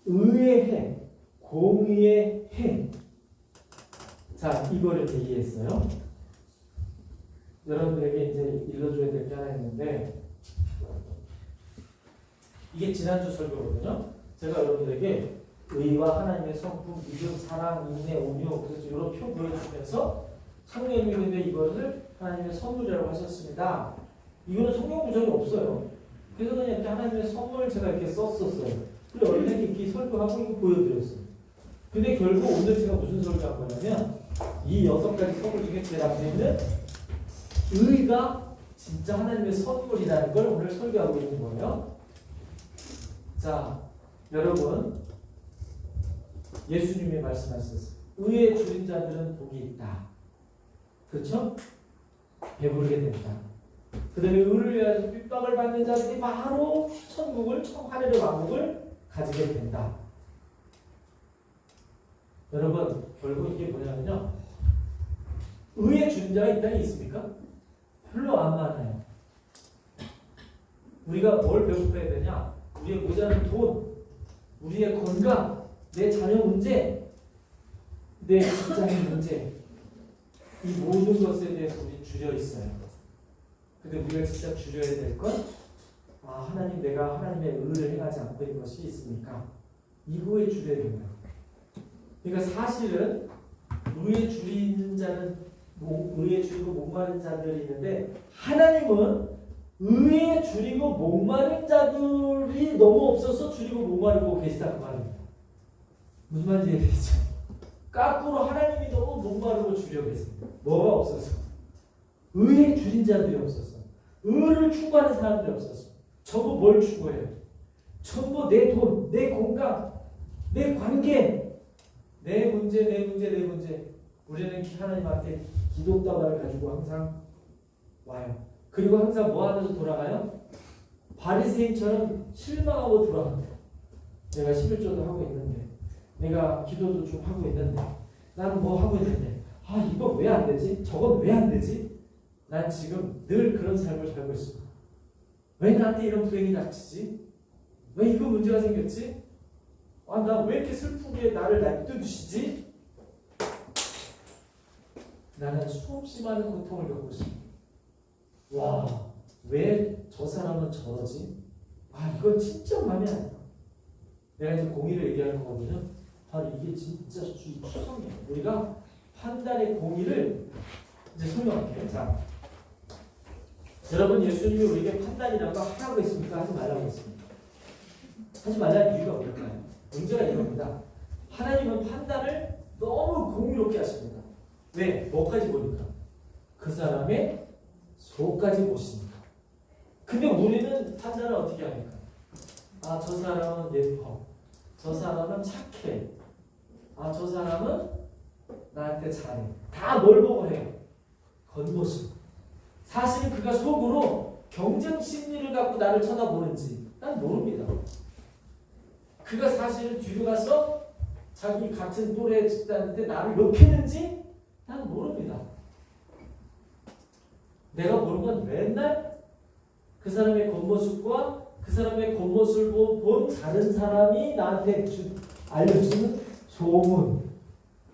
해, 공의의 해. 자, 이거를 이제 이해했어요. 여러분들에게 이제 일러줘야 될 게 하나 있는데, 이게 지난주 설교거든요. 제가 여러분들에게 의와 하나님의 성품, 믿음, 사랑, 인내, 온유, 그래서 이런 표 보여주면서 성령님인데 이것을 하나님의 선물이라고 하셨습니다. 이거는 성경 구절이 없어요. 그래서 그냥 이렇게 하나님의 선물 제가 이렇게 썼었어요. 그리고 원래 이렇게 설교하고 이거 보여드렸어요. 근데 결국 오늘 제가 무슨 설교한 거냐면 이 6가지 선물 중에 제일 앞에 있는 의가 진짜 하나님의 선물이라는 걸 오늘 설교하고 있는 거예요. 자, 여러분 예수님이 말씀하셨어요. 의에 줄인 자들은 복이 있다. 그렇죠? 배부르게 된다. 그 다음에 의를 위하여 핍박을 받는 자들이 바로 천국을, 하늘의 왕국을 가지게 된다. 여러분, 결국 이게 뭐냐면요. 의에 줄인 자가 이 땅에 있습니까? 별로 안 많아요. 우리가 뭘 배고파야 되냐? 우리의 모자란 돈, 우리의 건강, 내 자녀 문제, 내 직장의 문제, 이 모든 것에 대해서 우리 줄여 있어요. 근데 우리가 진짜 줄여야 될 건, 하나님, 내가 하나님의 의를 행하지 않고 있는 것이 있습니까? 이거에 줄여야 된다. 그러니까 사실은 의에 줄이는 자는 의에 줄이고 목마른 자들이 있는데 하나님은 의에 줄이고 목마른 자들이 너무 없어서 줄이고 목마르고 계시다 그 말입니다. 무슨 말인지 이해되죠? 거꾸로 하나님이 너무 목마르고 줄여 계십니다. 뭐가 없어서? 의에 줄인 자들이 없어서. 의를 추구하는 사람들이 없어서. 전부 뭘 추구해요? 전부 내 돈, 내 건강, 내 관계, 내 문제, 내 문제, 내 문제. 우리는 하나님한테 기도다발을 가지고 항상 와요. 그리고 항상 뭐 하면서 돌아가요? 바리새인처럼 실망하고 돌아갑니다. 내가 11조도 하고 있는데, 내가 기도도 좀 하고 있는데, 나는 뭐 하고 있는데, 이거 왜 안 되지? 저건 왜 안 되지? 난 지금 늘 그런 삶을 살고 있습니다. 왜 나한테 이런 불행이 닥치지? 왜 이거 문제가 생겼지? 나 왜 이렇게 슬프게 나를 놔두시지? 나는 수없이 많은 고통을 겪고 있습니다. 와, 왜 저 사람은 저러지? 이건 진짜 마음에 안 들어. 내가 이제 공의를 얘기하는 거거든요. 이게 진짜 추상이에요. 우리가 판단의 공의를 이제 설명할게요. 자, 여러분, 예수님이 우리에게 판단이라는 거 하라고 했습니까? 하지 말라고 했습니까? 하지 말라는 이유가 뭘까요? 문제가 이겁니다. 하나님은 판단을 너무 공의롭게 하십니다. 왜? 뭐까지 보니까? 그 사람의 속까지 보십니다. 근데 우리는 판단을 어떻게 합니까? 저 사람은 예뻐. 저 사람은 착해. 저 사람은 나한테 잘해. 다 뭘 보고 해요? 겉모습. 사실은 그가 속으로 경쟁 심리를 갖고 나를 쳐다보는지 난 모릅니다. 그가 사실은 뒤로 가서 자기 같은 또래 집단한테 나를 욕했는지 난 모릅니다. 내가 모르는 건 맨날 그 사람의 겉모습과 그 사람의 겉모습을 본 다른 사람이 나한테 알려주는 소문,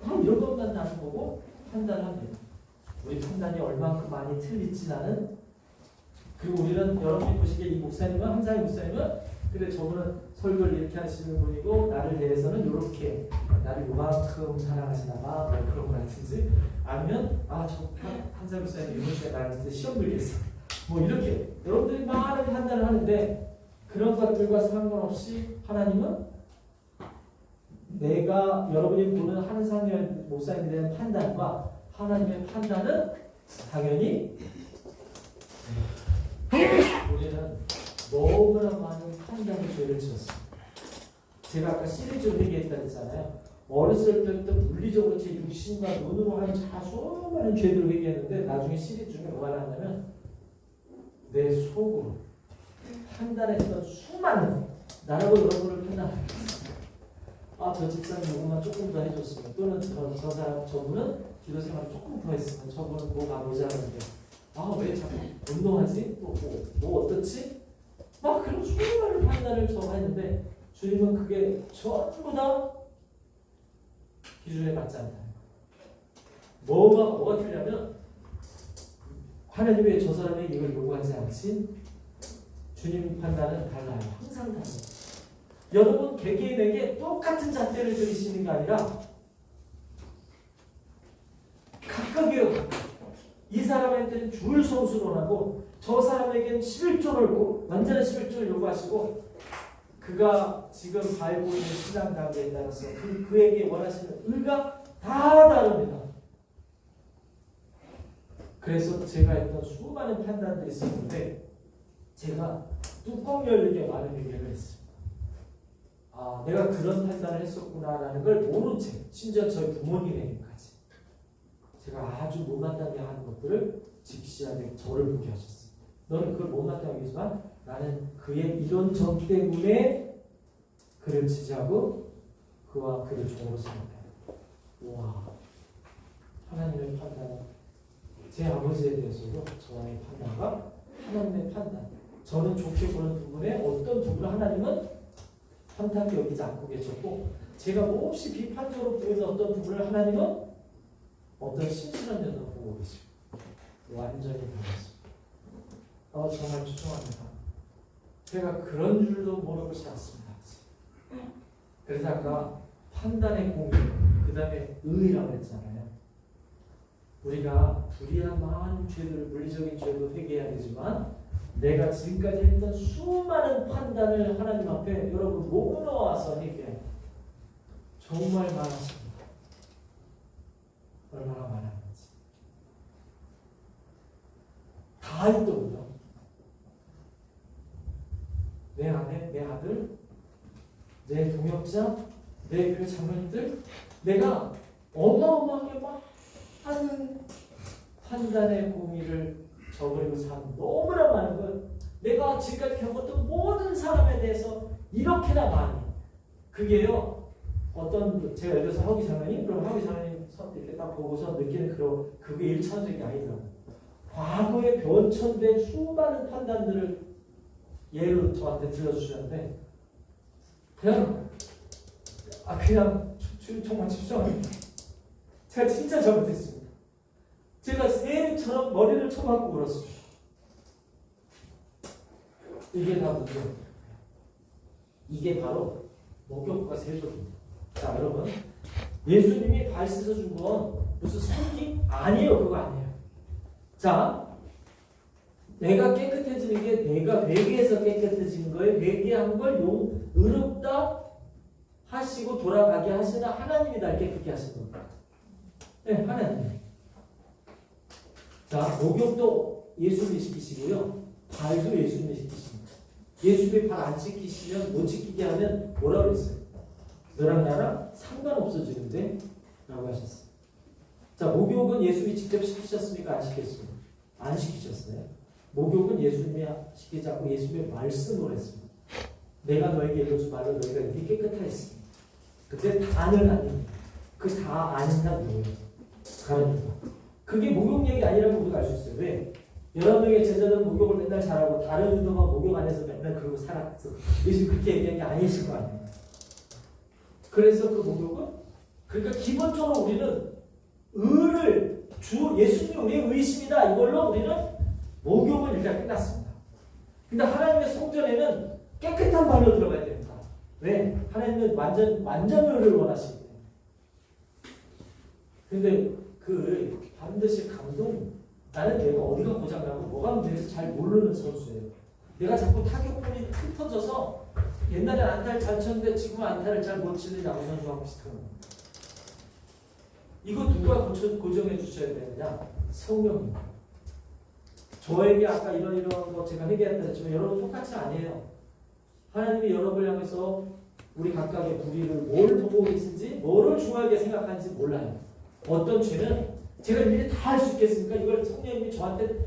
이런 것만 나는 거고 판단합니다. 우리 판단이 얼마큼 많이 틀릴지 나는. 그리고 우리는 여러분이 보시기에 이 목사님은, 한상희 목사님은 그래 저분은 설교를 이렇게 하시는 분이고 나를 대해서는 이렇게 나를 요만큼 사랑하시나 봐, 뭐 그런 거 같은지, 아니면 저 한상희 목사님 이번 주에 나한테 시험 들겠어, 뭐 이렇게 여러분들이 많은 판단을 하는데, 그런 것들과 상관없이 하나님은 내가 여러분이 보는 한상희 목사님에 대한 판단과 하나님의 판단은 당연히 우리는 너무나 많은 판단의 죄를 지었습니다. 제가 아까 시리즈로 얘기했다 했잖아요. 어렸을 때부터 물리적으로 제 육신과 눈으로 하는 수많은 죄들을 얘기했는데 나중에 시리즈 중에 뭐가 나왔냐면 내 속으로 판단했던 수많은, 나라고 여러분을 판단합니다. 저 집사님 요것만 조금 더 해줬으면, 또는 저 사람, 저분은 기도 생활 조금 더 했으면, 저분은 뭐 가보자 하는데 왜 자꾸 운동하지? 뭐 어떻지? 막 그런 수많은 판단을 저가 했는데 주님은 그게 전부 다 기준에 맞지 않다. 뭐가 틀리냐면 하나님이 왜 저 사람에게 이걸 요구하지 않지? 주님 판단은 달라요. 항상 달라요. 여러분 개개인에게 똑같은 잣대를 들이시는 게 아니라 각각이요. 이 사람한테는 줄 성수를 하고 저 사람에게는 11조를 완전한 11조를 요구하시고, 그가 지금 밟고 있는 신앙 단계에 따라서 그에게 원하시는 의가 다 다릅니다. 그래서 제가 했던 수많은 판단들이 있었는데 제가 뚜껑 열리게 많은 얘기를 했습니다. 내가 그런 판단을 했었구나라는 걸 모른 채, 심지어 저희 부모님에게까지 제가 아주 못마땅해 하는 것들을 직시하게 저를 보게 하셨습니다. 너는 그걸 못마땅하게 하지만 나는 그의 이런 점 때문에 그를 지지하고 그와 그를 종으로 생각해요. 와, 하나님의 판단은 제 아버지에 대해서도 저의 판단과 하나님의 판단, 저는 좋게 보는 부분에 어떤 부분을 하나님은 탐탁히 여기지 않고 계셨고, 제가 몹시 비판적으로 보이는 어떤 부분을 하나님은 어떤 신실한 면으로 보고 계시고 완전히 달랐습니다. 정말 죄송합니다. 제가 그런 줄도 모르고 살았습니다. 그래서 아까 판단의 공의, 그 다음에 의라고 했잖아요. 우리가 불의한 많은 죄들, 물리적인 죄도 회개해야 되지만 내가 지금까지 했던 수많은 판단을 하나님 앞에 여러분 모아서 회개해요. 정말 많았습니다. 얼마나 많았는지 다 있더군요. 내 아내, 내 아들, 내 동역자, 내 그 자매들, 내가 어마어마하게 막 하는 판단의 공의를 저버리고 사는 너무나 많은 것, 내가 지금까지 겪었던 모든 사람에 대해서 이렇게나 많이, 그게요 어떤 제가 예를 들어서 하기 장로님, 그럼 하기 장로님 이렇게 딱 보고서 느끼는 그게 1차적이 아니더라고요. 과거에 변천된 수많은 판단들을 예로 저한테 들려주셨는데 그냥 정말 집중합니다. 제가 진짜 잘못했습니다. 제가 새처럼 머리를 쳐박고 울었습니다. 이게 다 문제입니다. 이게 바로 목욕과 세조입니다. 자, 여러분, 예수님이 발 씻어준 건 무슨 성기? 아니에요. 그거 아니에요. 자, 내가 깨끗해지는 게 내가 회개해서 깨끗해지는 거예요. 회개한 걸 의롭다 하시고 돌아가게 하시는 하나님이 날 깨끗게 하신 겁니다. 네, 하나님. 자, 목욕도 예수님이 시키시고요. 발도 예수님이 시키십니다. 예수님이 발 안 지키시면, 못 지키게 하면 뭐라고 그랬어요? 너랑 나랑 상관없어지는데? 라고 하셨어요. 자, 목욕은 예수님이 직접 시키셨습니까? 안 시켰습니까? 안 시키셨어요. 목욕은 예수님이 시키지 않고 예수님의 말씀으로 했습니다. 내가 너에게 이러지 말로 너희가 이렇게 깨끗하였으니. 근데 다는 아닙니다. 그 다 아니다 뭐예요? 가라니까. 그게 목욕 얘기 아니라고 우리가 알 수 있어요. 왜? 여러 명의 제자들은 목욕을 맨날 잘하고 다른 유도가 목욕 안에서 맨날 그러고 살았어. 예수 그렇게 얘기한 게 아니실 거 아니에요. 그래서 그 목욕은 그러니까 기본적으로 우리는 의를 주 예수님이 우리의 의이십니다. 이걸로 우리는 목욕은 일단 끝났습니다. 근데 하나님의 성전에는 깨끗한 발로 들어가야 됩니다. 왜? 하나님은 완전 의를 원하시기 때문에. 근데 그 반드시 감동. 나는 내가 어디가 고장나고 뭐가 문제인지 잘 모르는 선수예요. 내가 자꾸 타격분이 흩어져서 옛날에 안타를 잘 쳤는데 지금 안타를 잘 못 치는 야구 선수하고 비슷한 거예요. 이거 누가 고정해 주셔야 되느냐? 성령님. 저에게 아까 이런 거 제가 회개했다 했지만 여러분 똑같이 아니에요. 하나님이 여러분을 향해서 우리 각각의 불의를 뭘 보고 계신지 뭐를 중요하게 생각하는지 몰라요. 어떤 죄는 제가 미리 다 할 수 있겠습니까? 이걸 성령님이 저한테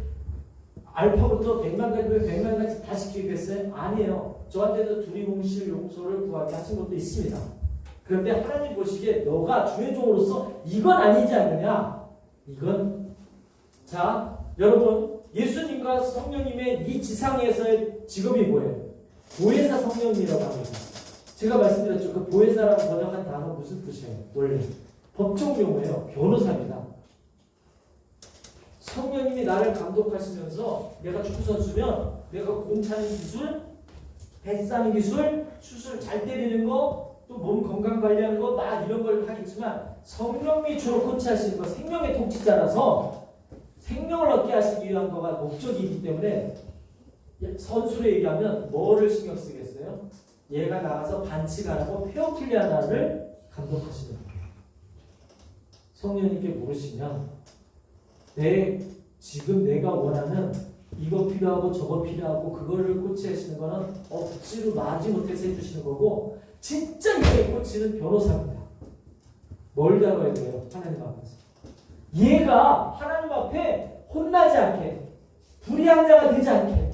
알파부터 100만 가지 다 시키겠어요? 아니에요. 저한테도 두리뭉실 용서를 구하게 하신 것도 있습니다. 그런데 하나님 보시기에 너가 주의 종으로서 이건 아니지 않느냐? 이건 자 여러분 예수님과 성령님의 이 지상에서의 직업이 뭐예요? 보혜사 성령님이라고 합니다. 제가 말씀드렸죠. 그 보혜사라고 번역한 단어 무슨 뜻이에요? 원래 법적 용어예요. 변호사입니다. 성령님이 나를 감독하시면서 내가 축구선수면 내가 공 차는 기술, 배 싸는 기술, 슛을 잘 때리는 거, 또 몸 건강 관리하는 거 막 이런 걸 하겠지만 성령님이 주로 코치하시는 거 생명의 통치자라서 생명을 얻게 하시기 위한 거가 목적이기 때문에 선수로 얘기하면 뭐를 신경 쓰겠어요? 얘가 나가서 반칙하라고 페어플레이 하나를 감독하시는 거예요. 성령님께 물으시면 지금 내가 원하는 이거 필요하고 저거 필요하고 그거를 코치하시는 거는 억지로 마지 못해서 해주시는 거고 진짜 이게 코치는 변호사입니다. 뭘 다뤄야 돼요? 하나님 앞에서. 얘가 하나님 앞에 혼나지 않게 불의한 자가 되지 않게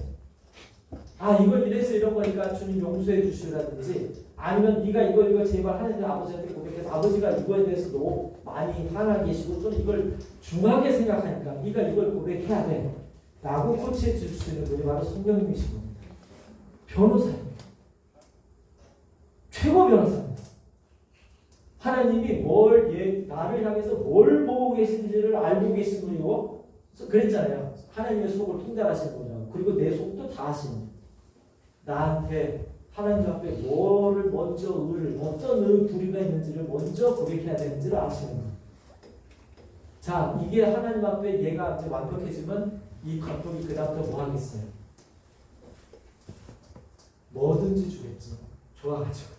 이걸 이래서 이런 거니까 주님 용서해 주시라든지 아니면 네가 이거 제발 하나님 아버지한테 고백해서 아버지가 이거에 대해서 너무 많이 화나 계시고 또 이걸 중하게 생각하니까 네가 이걸 고백해야 돼 라고 코치해 줄 수 있는 분이 바로 성령님이신 겁니다. 변호사입니다. 최고 변호사입니다. 하나님이 나를 향해서 뭘 보고 계신지를 알고 계신 분이고 그랬잖아요. 하나님의 속을 통달하시는 분이라고. 그리고 내 속도 다 아시는 분. 나한테 하나님 앞에 뭐를 먼저 어떤 불의가 있는지를 먼저 고백해야 되는지를 아시는 거예요. 자, 이게 하나님 앞에 얘가 이제 완벽해지면 이 감독이 그 다음부터 뭐 하겠어요? 뭐든지 주겠죠. 좋아가지고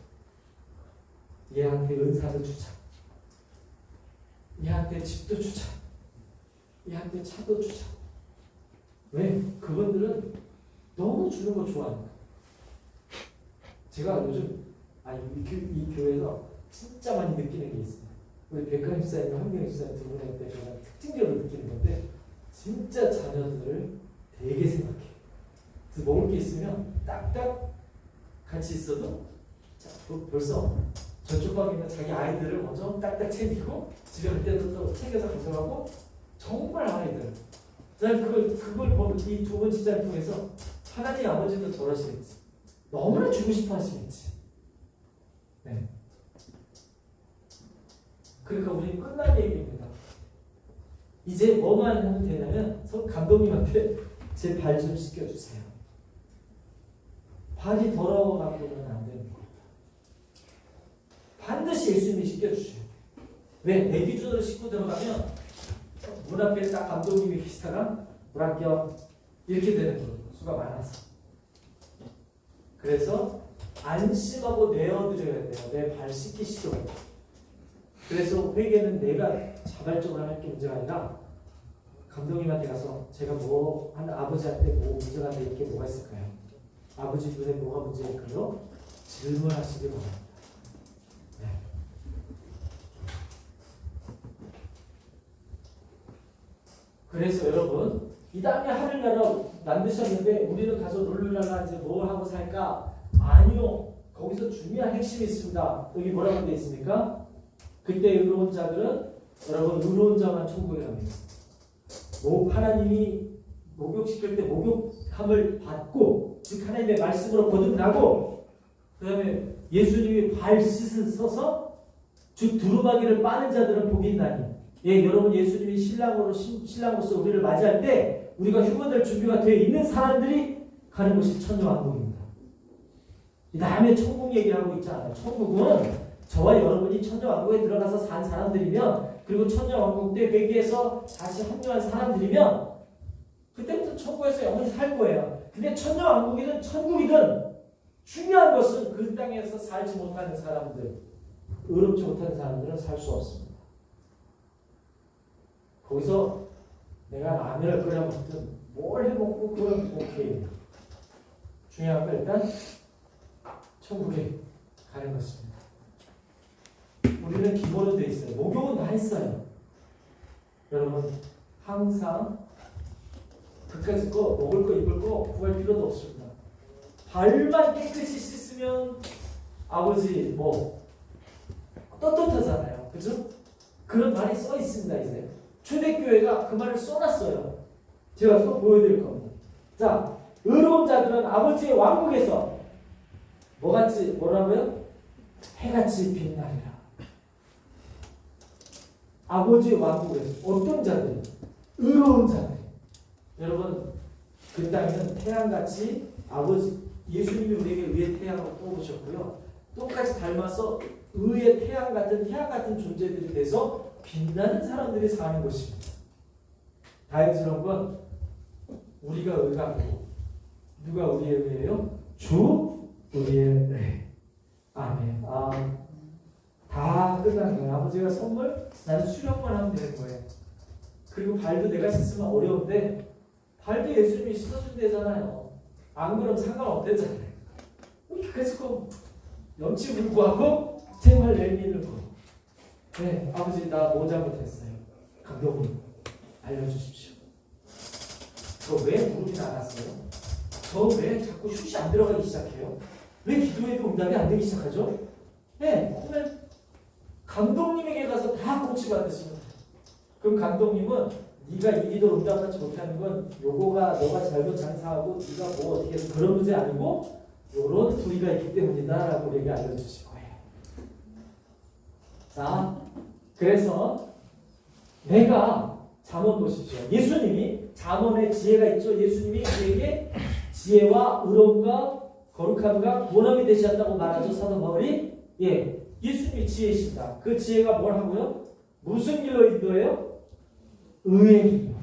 얘한테 은사도 주자. 얘한테 집도 주자. 얘한테 차도 주자. 왜? 그분들은 너무 주는 거 좋아하니까. 제가 요즘 이 교회에서 진짜 많이 느끼는 게 있어요. 우리 백화 집사님, 한경 집사님 두 분한테 제가 특징적으로 느끼는 건데 진짜 자녀들을 되게 생각해요. 그래서 먹을 게 있으면 딱딱 같이 있어도 벌써 저쪽 방에 있는 자기 아이들을 먼저 딱딱 챙기고 집에 갈 때도 또 챙겨서 가져가고 정말 아이들. 난 그걸 보면 이 두 분 집사를 통해서 하나님 아버지도 저러시겠지. 너무나 주고 싶어 하시겠지. 네. 그러니까 우리 끝난 얘기입니다. 이제 뭐만 하면 되냐면 감독님한테 제 발 좀 씻겨주세요. 발이 더러워갖고는 안 되는 겁니다. 반드시 예수님이 씻겨주셔야 돼요. 왜? 내 기준으로 씻고 들어가면 문 앞에 딱 감독님이 계시다가 불합격 이렇게 되는 수가 많아서 그래서 안심하고 내어드려야 돼요. 내 발 씻기시도록. 그래서 회개는 내가 자발적으로 할 게 문제가 아니라 감독님한테 가서 제가 아버지한테 문제가 될 게 뭐가 있을까요? 아버지 눈에 뭐가 문제일까요? 질문하시기 바랍니다. 네. 그래서 여러분 이 땅에 하늘나라 만드셨는데 우리는 가서 룰루랄라 이제 뭘 하고 살까? 아니요. 거기서 중요한 핵심이 있습니다. 여기 뭐라고 되어 있습니까? 그때 의로운 자들은 여러분 의로운 자만 천국에 갑니다. 하나님이 목욕시킬 때 목욕함을 받고 즉 하나님의 말씀으로 거듭나고 그 다음에 예수님이 발 씻어서 즉 두루마기를 빠는 자들은 복이 있나니 예, 여러분 예수님이 신랑으로서 우리를 맞이할 때 우리가 휴거될 준비가 되어 있는 사람들이 가는 것이 천녀왕국입니다. 이 다음에 천국 얘기하고 있지 않아요. 천국은 저와 여러분이 천녀왕국에 들어가서 산 사람들이면 그리고 천녀왕국 때 회개해서 다시 합류한 사람들이면 그때부터 천국에서 영원히 살 거예요. 근데 천녀왕국이든 천국이든 중요한 것은 그 땅에서 살지 못하는 사람들, 의롭지 못하는 사람들은 살 수 없습니다. 거기서 내가 라면을 끓여 먹든 뭘 해먹고 그건 오케이. 중요한 건 일단 천국에 가는 것입니다. 우리는 기본은 돼 있어요. 목욕은 다 했어요. 여러분 항상 그까짓 거 먹을 거 입을 거 구할 필요도 없습니다. 발만 깨끗이 씻으면 아버지 뭐 떳떳하잖아요. 그죠? 그런 말이 써 있습니다. 이제 초대교회가 그 말을 써놨어요. 제가 또 보여드릴 겁니다. 자, 의로운 자들은 아버지의 왕국에서 뭐같이 뭐라고요? 해같이 빛나리라. 아버지의 왕국에서 어떤 자들? 의로운 자들. 여러분 그 땅에는 태양같이 아버지 예수님이 우리에게 의의 태양으로 뽑으셨고요. 똑같이 닮아서 의의 태양 같은 존재들이 돼서 빛나는 사람들이 사는 것입니다. 다행스러운 건 우리가 의가 아니고 누가 우리의 의예요? 주 우리의 의. 아멘. 다 끝난 거예요. 아버지가 선물, 나는 수령만 하면 되는 거예요. 그리고 발도 내가 씻으면 어려운데 발도 예수님이 씻어준대잖아요. 안 그러면 상관없대잖아요. 그래서 염치 불구하고 제발 내미는 거. 네, 아버지 나 뭐 잘못했어요. 감독님 알려주십시오. 저 왜 무릎이 나갔어요? 저 왜 자꾸 슛이 안 들어가기 시작해요? 왜 기도해도 응답이 안 되기 시작하죠? 네, 그러면 감독님에게 가서 다 고치받으시면 돼요. 그럼 감독님은 네가 이 기도 응답하지 못하는 건 요거가 너가 잘못 장사하고 네가 뭐 어떻게 해서 그런 문제 아니고 요런 불의가 있기 때문이다 라고 우리에게 알려주실 거예요. 자, 그래서 내가 잠언 보십시오. 예수님이 잠언에 지혜가 있죠. 예수님이 우리에게 지혜와 의로움과 거룩함과 본함이 되셨다고 말하죠. 사도 바울이. 예, 예수님이 지혜이십니다. 그 지혜가 뭘 하고요? 무슨 길로 인도해요? 의의 길로.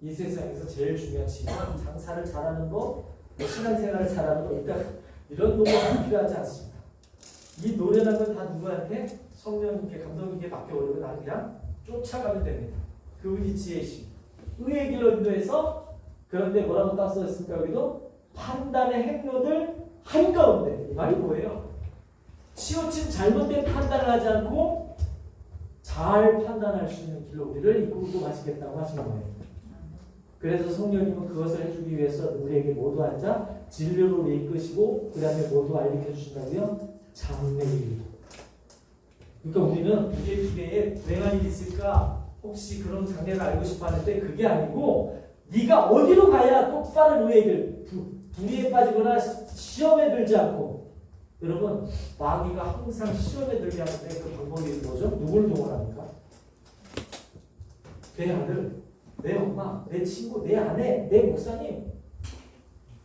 이 세상에서 제일 중요한 지혜는 장사를 잘하는 거, 신앙생활을 잘하는 거, 이런 노력은 필요하지 않습니다. 이 노련한 건 다 누구한테? 성령님께 감독님께 맡겨버리고 나는 그냥 쫓아가면 됩니다. 그분이 지혜이십니다. 의의 길로 인도해서 그런데 뭐라고 딱 써있습니까? 여기도 판단의 행로들 한가운데. 이 말이 뭐예요? 치우친 잘못된 판단을 하지 않고 잘 판단할 수 있는 길로 우리를 이끌고 가시겠다고 하시는 거예요. 그래서 성령님은 그것을 해주기 위해서 우리에게 모두 앉아 진리로 우리 이끄시고 그 다음에 모두 알게 해주신다고요? 장래일. 그러니까 우리는 우리의 기대에 불행한 일이 있을까? 혹시 그런 장래를 알고 싶어 하는데 그게 아니고 네가 어디로 가야 똑바른 의의 길, 불의에 빠지거나 시험에 들지 않고 여러분 마귀가 항상 시험에 들게 하는데 그 방법이 뭐죠? 누굴 동원합니까? 내 아들, 내 엄마, 내 친구, 내 아내, 내 목사님,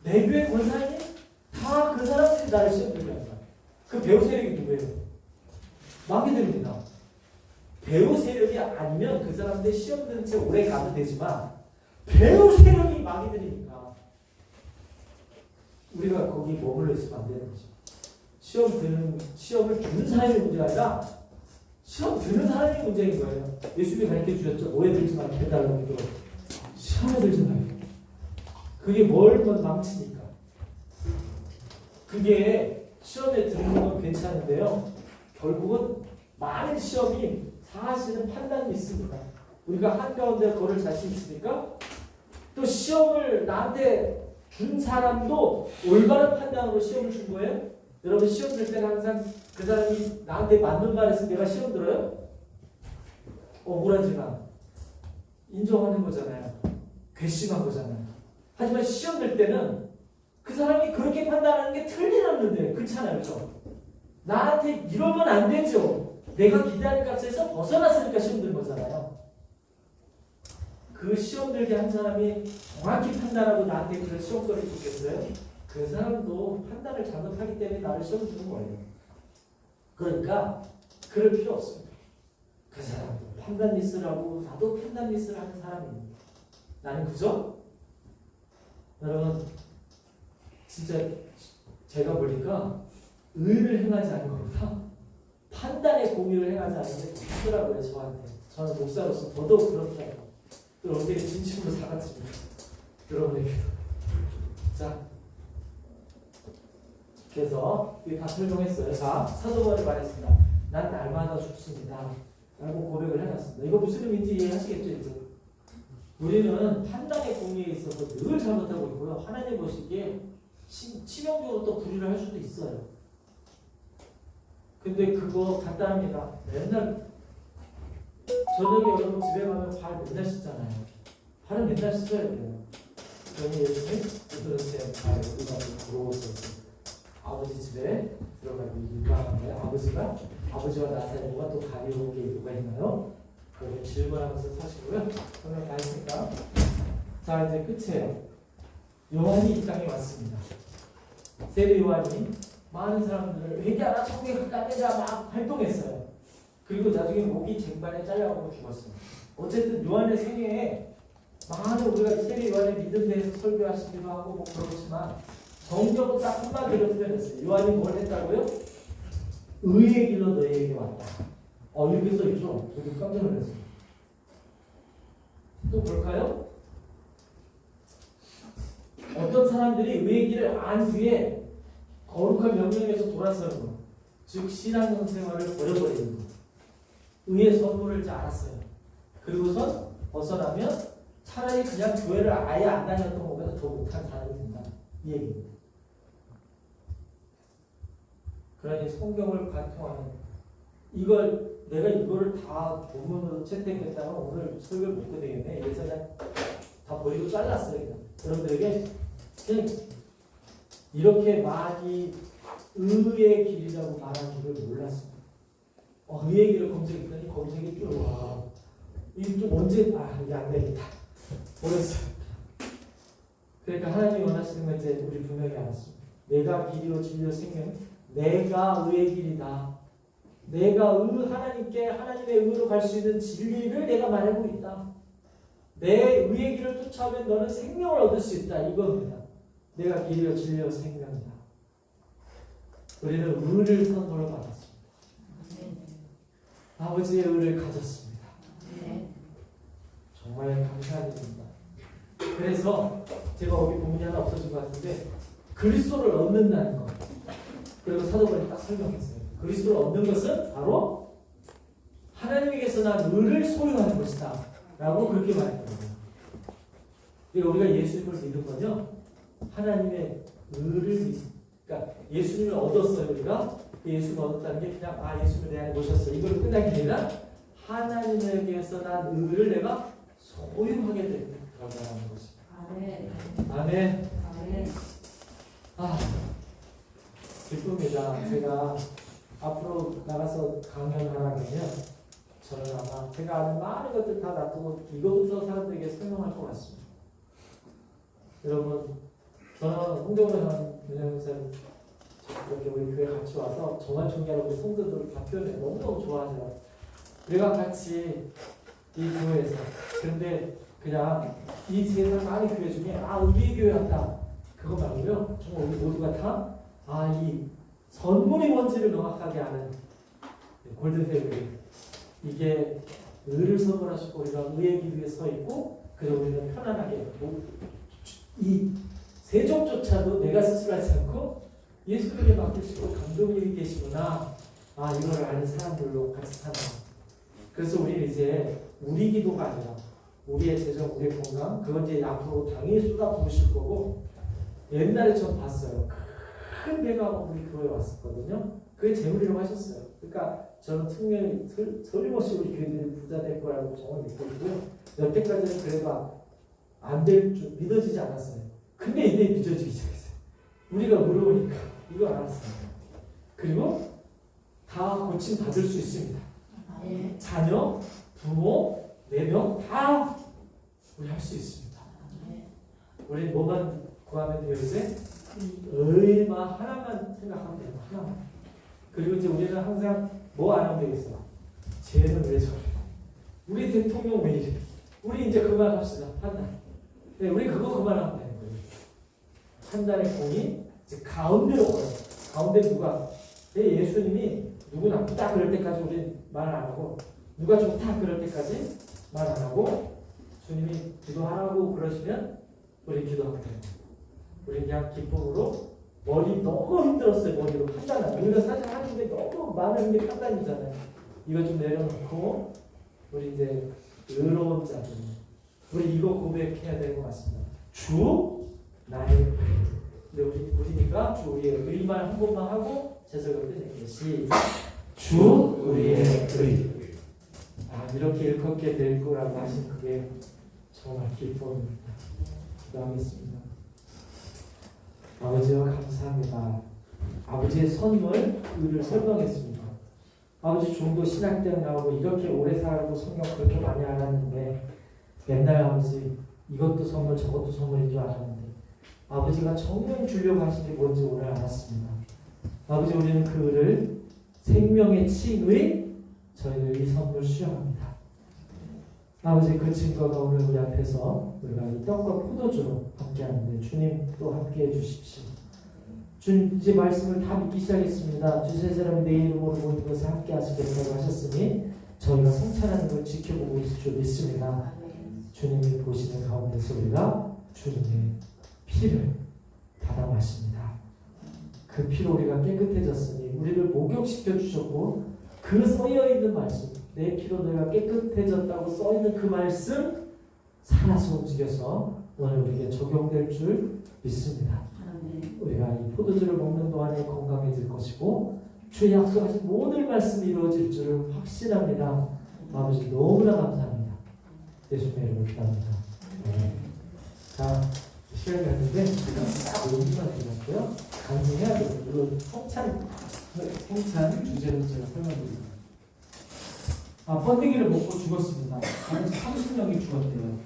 내 교회 권사님 다 그 사람들이 나를 시험 들게 합니다. 그 배우 세력이 누구예요? 마귀들입니다. 배우 세력이 아니면 그 사람들 시험 드는 채 오래 가도 되지만 배우 세력이 마귀들이니까 우리가 거기 머물러 있으면 안 되는 거죠. 시험을 주는 사람의 문제가 아니라 시험 드는 사람의 문제인 거예요. 예수님이 가르쳐 주셨죠. 오해 들지 말게 해달라고 기도. 시험에 들지 말게. 그게 뭘 망치니까. 그게 시험에 드는 건 괜찮은데요. 결국은 많은 시험이 사실은 판단이 있습니다. 우리가 한가운데 걸을 자신 있으니까 또 시험을 나한테 준 사람도 올바른 판단으로 시험을 준 거예요? 여러분 시험 들 때는 항상 그 사람이 나한테 맞는 말 해서 내가 시험 들어요? 억울하지만 인정하는 거잖아요. 괘씸한 거잖아요. 하지만 시험 들 때는 그 사람이 그렇게 판단하는 게 틀리는데 그렇잖아요. 그렇죠? 나한테 이러면 안 되죠. 내가 기대하는 값에서 벗어났으니까 시험 든 거잖아요. 그 시험 들게 한 사람이 정확히 판단하고 나한테 그런 시험거리 줬겠어요? 그 사람도 판단을 잘못하기 때문에 나를 시험 주는 거예요. 그러니까 그럴 필요 없습니다. 그 사람도 판단 미스를 하고 나도 판단 미스를 하는 사람입니다. 나는 그죠? 여러분 진짜 제가 보니까 의를 행하지 않은 것보다 판단의 공의를 행하지 않는 게 더 크더라고요. 저한테. 저는 목사로서 더더욱 그렇더라고요. 여러분들이 진심으로 사과드립니다. 여러분에게. 자, 그래서 이게 다 설명했어요. 자, 사도 바울이 말했습니다. 난 날마다 죽습니다. 라고 고백을 해놨습니다. 이거 무슨 의미인지 이해하시겠죠? 이제? 우리는 판단의 공의에 있어서 늘 잘못하고 있고요. 하나님 보시기에 치명적으로 또 불의를 할 수도 있어요. 근데 그거 간단합니다. 맨날 저녁에 여러분 집에 가면 발 맨날 씻잖아요. 발은 맨날 씻어야 돼요. 저희 예수님 부드러운 발 우리가 부러웠었어요. 아버지 집에 들어가고 일방한데 아버지와 나사로가 또 가리우게 이유가 있나요? 그걸 질문하면서 사시고요. 설명 다 했으니까 자 이제 끝이에요. 요한이 이 땅에 왔습니다. 세례 요한이 많은 사람들을 회개하라 성경에 가까이자 막 활동했어요. 그리고 나중에 목이 쟁반에 잘려가고 죽었어요. 어쨌든 요한의 생애에 많은 우리가 세례 요한의 믿음 대해서 설교하시기도 하고 뭐 그렇지만 성경은 딱 한마디로 표현했어요. 요한이 뭘 했다고요? 의의 길로 너희에게 왔다. 이렇게 써있죠? 저도 깜짝 놀랐어요. 또 볼까요? 어떤 사람들이 의의 길을 안 뒤에 거룩한 명령에서 돌아서는 것, 즉 신앙생활을 버려버리는 것, 의의 선물을 알았어요. 그리고선 벗어나면 차라리 그냥 교회를 아예 안 다녔던 것보다 더 못한 사람이 된다. 이 얘기입니다. 그러니 성경을 관통하는 내가 이거를 다 본문으로 채택했다면 오늘 설교를 못 되겠네. 그래서 그냥 다 버리고 잘랐어요. 그냥. 여러분들에게 그냥 이렇게 많이 의의 길이라고 말하는 줄 몰랐습니다. 의의 길을 검색했더니 검색이 쭉 와. 이게 좀 언제 이게 안 되겠다. 버렸어요. 그러니까 하나님이 원하시는 건 이제 우리 분명히 알았습니다. 내가 길이요 진리요 생명, 내가 의의 길이다. 내가 하나님께 하나님의 의로 갈 수 있는 진리를 내가 말하고 있다. 내 의의 길을 쫓아오면 너는 생명을 얻을 수 있다. 이겁니다. 내가 길이요 진리요 생명이다. 우리는 의를 선물로 받았습니다. 아버지의 의를 가졌습니다. 정말 감사한 일입니다. 그래서 제가 여기 본문이 하나 없어진 것 같은데 그리스도를 얻는다는 것. 그리고 사도 바울이 딱 설명했어요. 그리스도를 얻는 것은 바로 하나님에게서 난 의를 소유하는 것이다. 라고 그렇게 말했거든요. 그러니까 우리가 예수님을 믿는 거죠. 하나님의 의를 그러니까 예수님을 얻었어요. 우리가 예수님을 얻었다는 게 그냥 예수님을 내 안에 모셨어. 이걸로 끝난 게 아니라 하나님에게서 난 의를 내가 소유하게 된다는 것입니다. 아멘. 아멘. 아멘. 기쁩니다. 제가 앞으로 나가서 강연하라면 저는 아마 제가 아는 많은 것들 다 놔두고 이거부터 사람들에게 설명할 것 같습니다. 여러분, 저는 홍정호 변호사님 이렇게 우리 교회 같이 와서 정말 존경하는 우리 성도들을 다 표현해 너무너무 좋아하죠. 우리가 같이 이 교회에서 근데 그냥 이 세상 많은 교회 중에 우리 교회 같다 그거 말고요. 정말 우리 모두가 다 이 선물의 원칙을 명확하게 아는 골든 패밀리 이게 의를 선물하시고 우리가 의의 길 위에 서 있고 그래서 우리는 편안하게 이 세종조차도 내가 스스로 하지 않고 예수님에게 맡기시고 감독님이 계시구나 이걸 아는 사람들로 같이 사는 그래서 우리는 이제 우리 기도가 아니라 우리의 재정, 우리의 건강 그건 이제 앞으로 당연히 쏟아부으실 거고 옛날에 전 봤어요. 큰 배가 우리 교회에 왔었거든요. 그게 재물이라고 하셨어요. 그러니까 저는 틀림없이 우리 교회들이 부자 될 거라고 정말 믿거든요. 여태까지는 그래도 안 될 줄 믿어지지 않았어요. 근데 이제 믿어지기 시작했어요. 우리가 물어보니까 이거 알았어요. 그리고 다 고침 받을 수 있습니다. 자녀, 부모, 4명 다 우리 할 수 있습니다. 우리 뭐만 구하면 돼요 이제? 의만 하나만 생각하면 돼요. 하나만. 그리고 이제 우리는 항상 뭐 안 하면 되겠어? 쟤는 왜 저래? 우리 대통령 왜 이래? 우리 이제 그만합시다. 판단. 네, 우리 그거 그만하면 되는 거예요. 판단의 공이 이제 가운데로 걸어요. 가운데 누가? 예수님이 누구나 딱 그럴 때까지 우리 말 안 하고 누가 좀 딱 그럴 때까지 말 안 하고 주님이 기도하라고 그러시면 우리 기도하면 돼요. 우리 그냥 기쁨으로 머리 너무 힘들었어요. 머리로 판단하고 우리가 사실 하는 게 너무 많은 게 판단이잖아요. 이거 좀 내려놓고 우리 이제 의로운 자들 우리 이거 고백해야 될 것 같습니다. 주 나의 의. 근데 우리니까 주 우리의 의만 한 번만 하고 제석을 때 시작. 주 우리의 의. 이렇게 일컫게 될 거라고 하신 그게 정말 기쁨입니다. 기도하겠습니다. 아버지와 감사합니다. 아버지의 선물 의를 설명했습니다. 아버지 좀더 신학대학 나오고 이렇게 오래 살고 성경 그렇게 많이 알았는데 맨날 아버지 이것도 선물 저것도 선물인 줄 알았는데 아버지가 정말 주려고 하신 게 뭔지 오늘 알았습니다. 아버지 우리는 그 의를 생명의 칭의 저희를 이 선물 수용합니다. 아버지 그 증거가 오늘 우리 앞에서 우리가 이 떡과 포도주로 함께하는데 주님 또 함께해 주십시오. 주님 이제 말씀을 다 믿기 시작했습니다. 주세 사람이 내 이름으로 모든 것을 함께 하시겠다고 하셨으니 저희가 성찬하는 걸 지켜보고 있을 줄 믿습니다. 주님이 보시는 가운데서 우리가 주님의 피를 받아 마십니다. 그 피로 우리가 깨끗해졌으니 우리를 목욕시켜 주셨고 그 써여있는 말씀 내 피로 너희가 깨끗해졌다고 써있는 그 말씀 살아서 움직여서 오늘 우리에게 적용될 줄 믿습니다. 우리가 이 포도주를 먹는 동안에 건강해질 것이고 주의 약속하신 모든 말씀이 이루어질 줄 확신합니다. 아버지 너무나 감사합니다. 예수님의 이름으로 기도합니다. 자 시간이 갔는데 우리가 딱 5분만 드렸고요. 강의해야 돼요. 이거 성찬 주제로 제가 설명드립니다. 번데기를 먹고 죽었습니다. 30명이 죽었대요.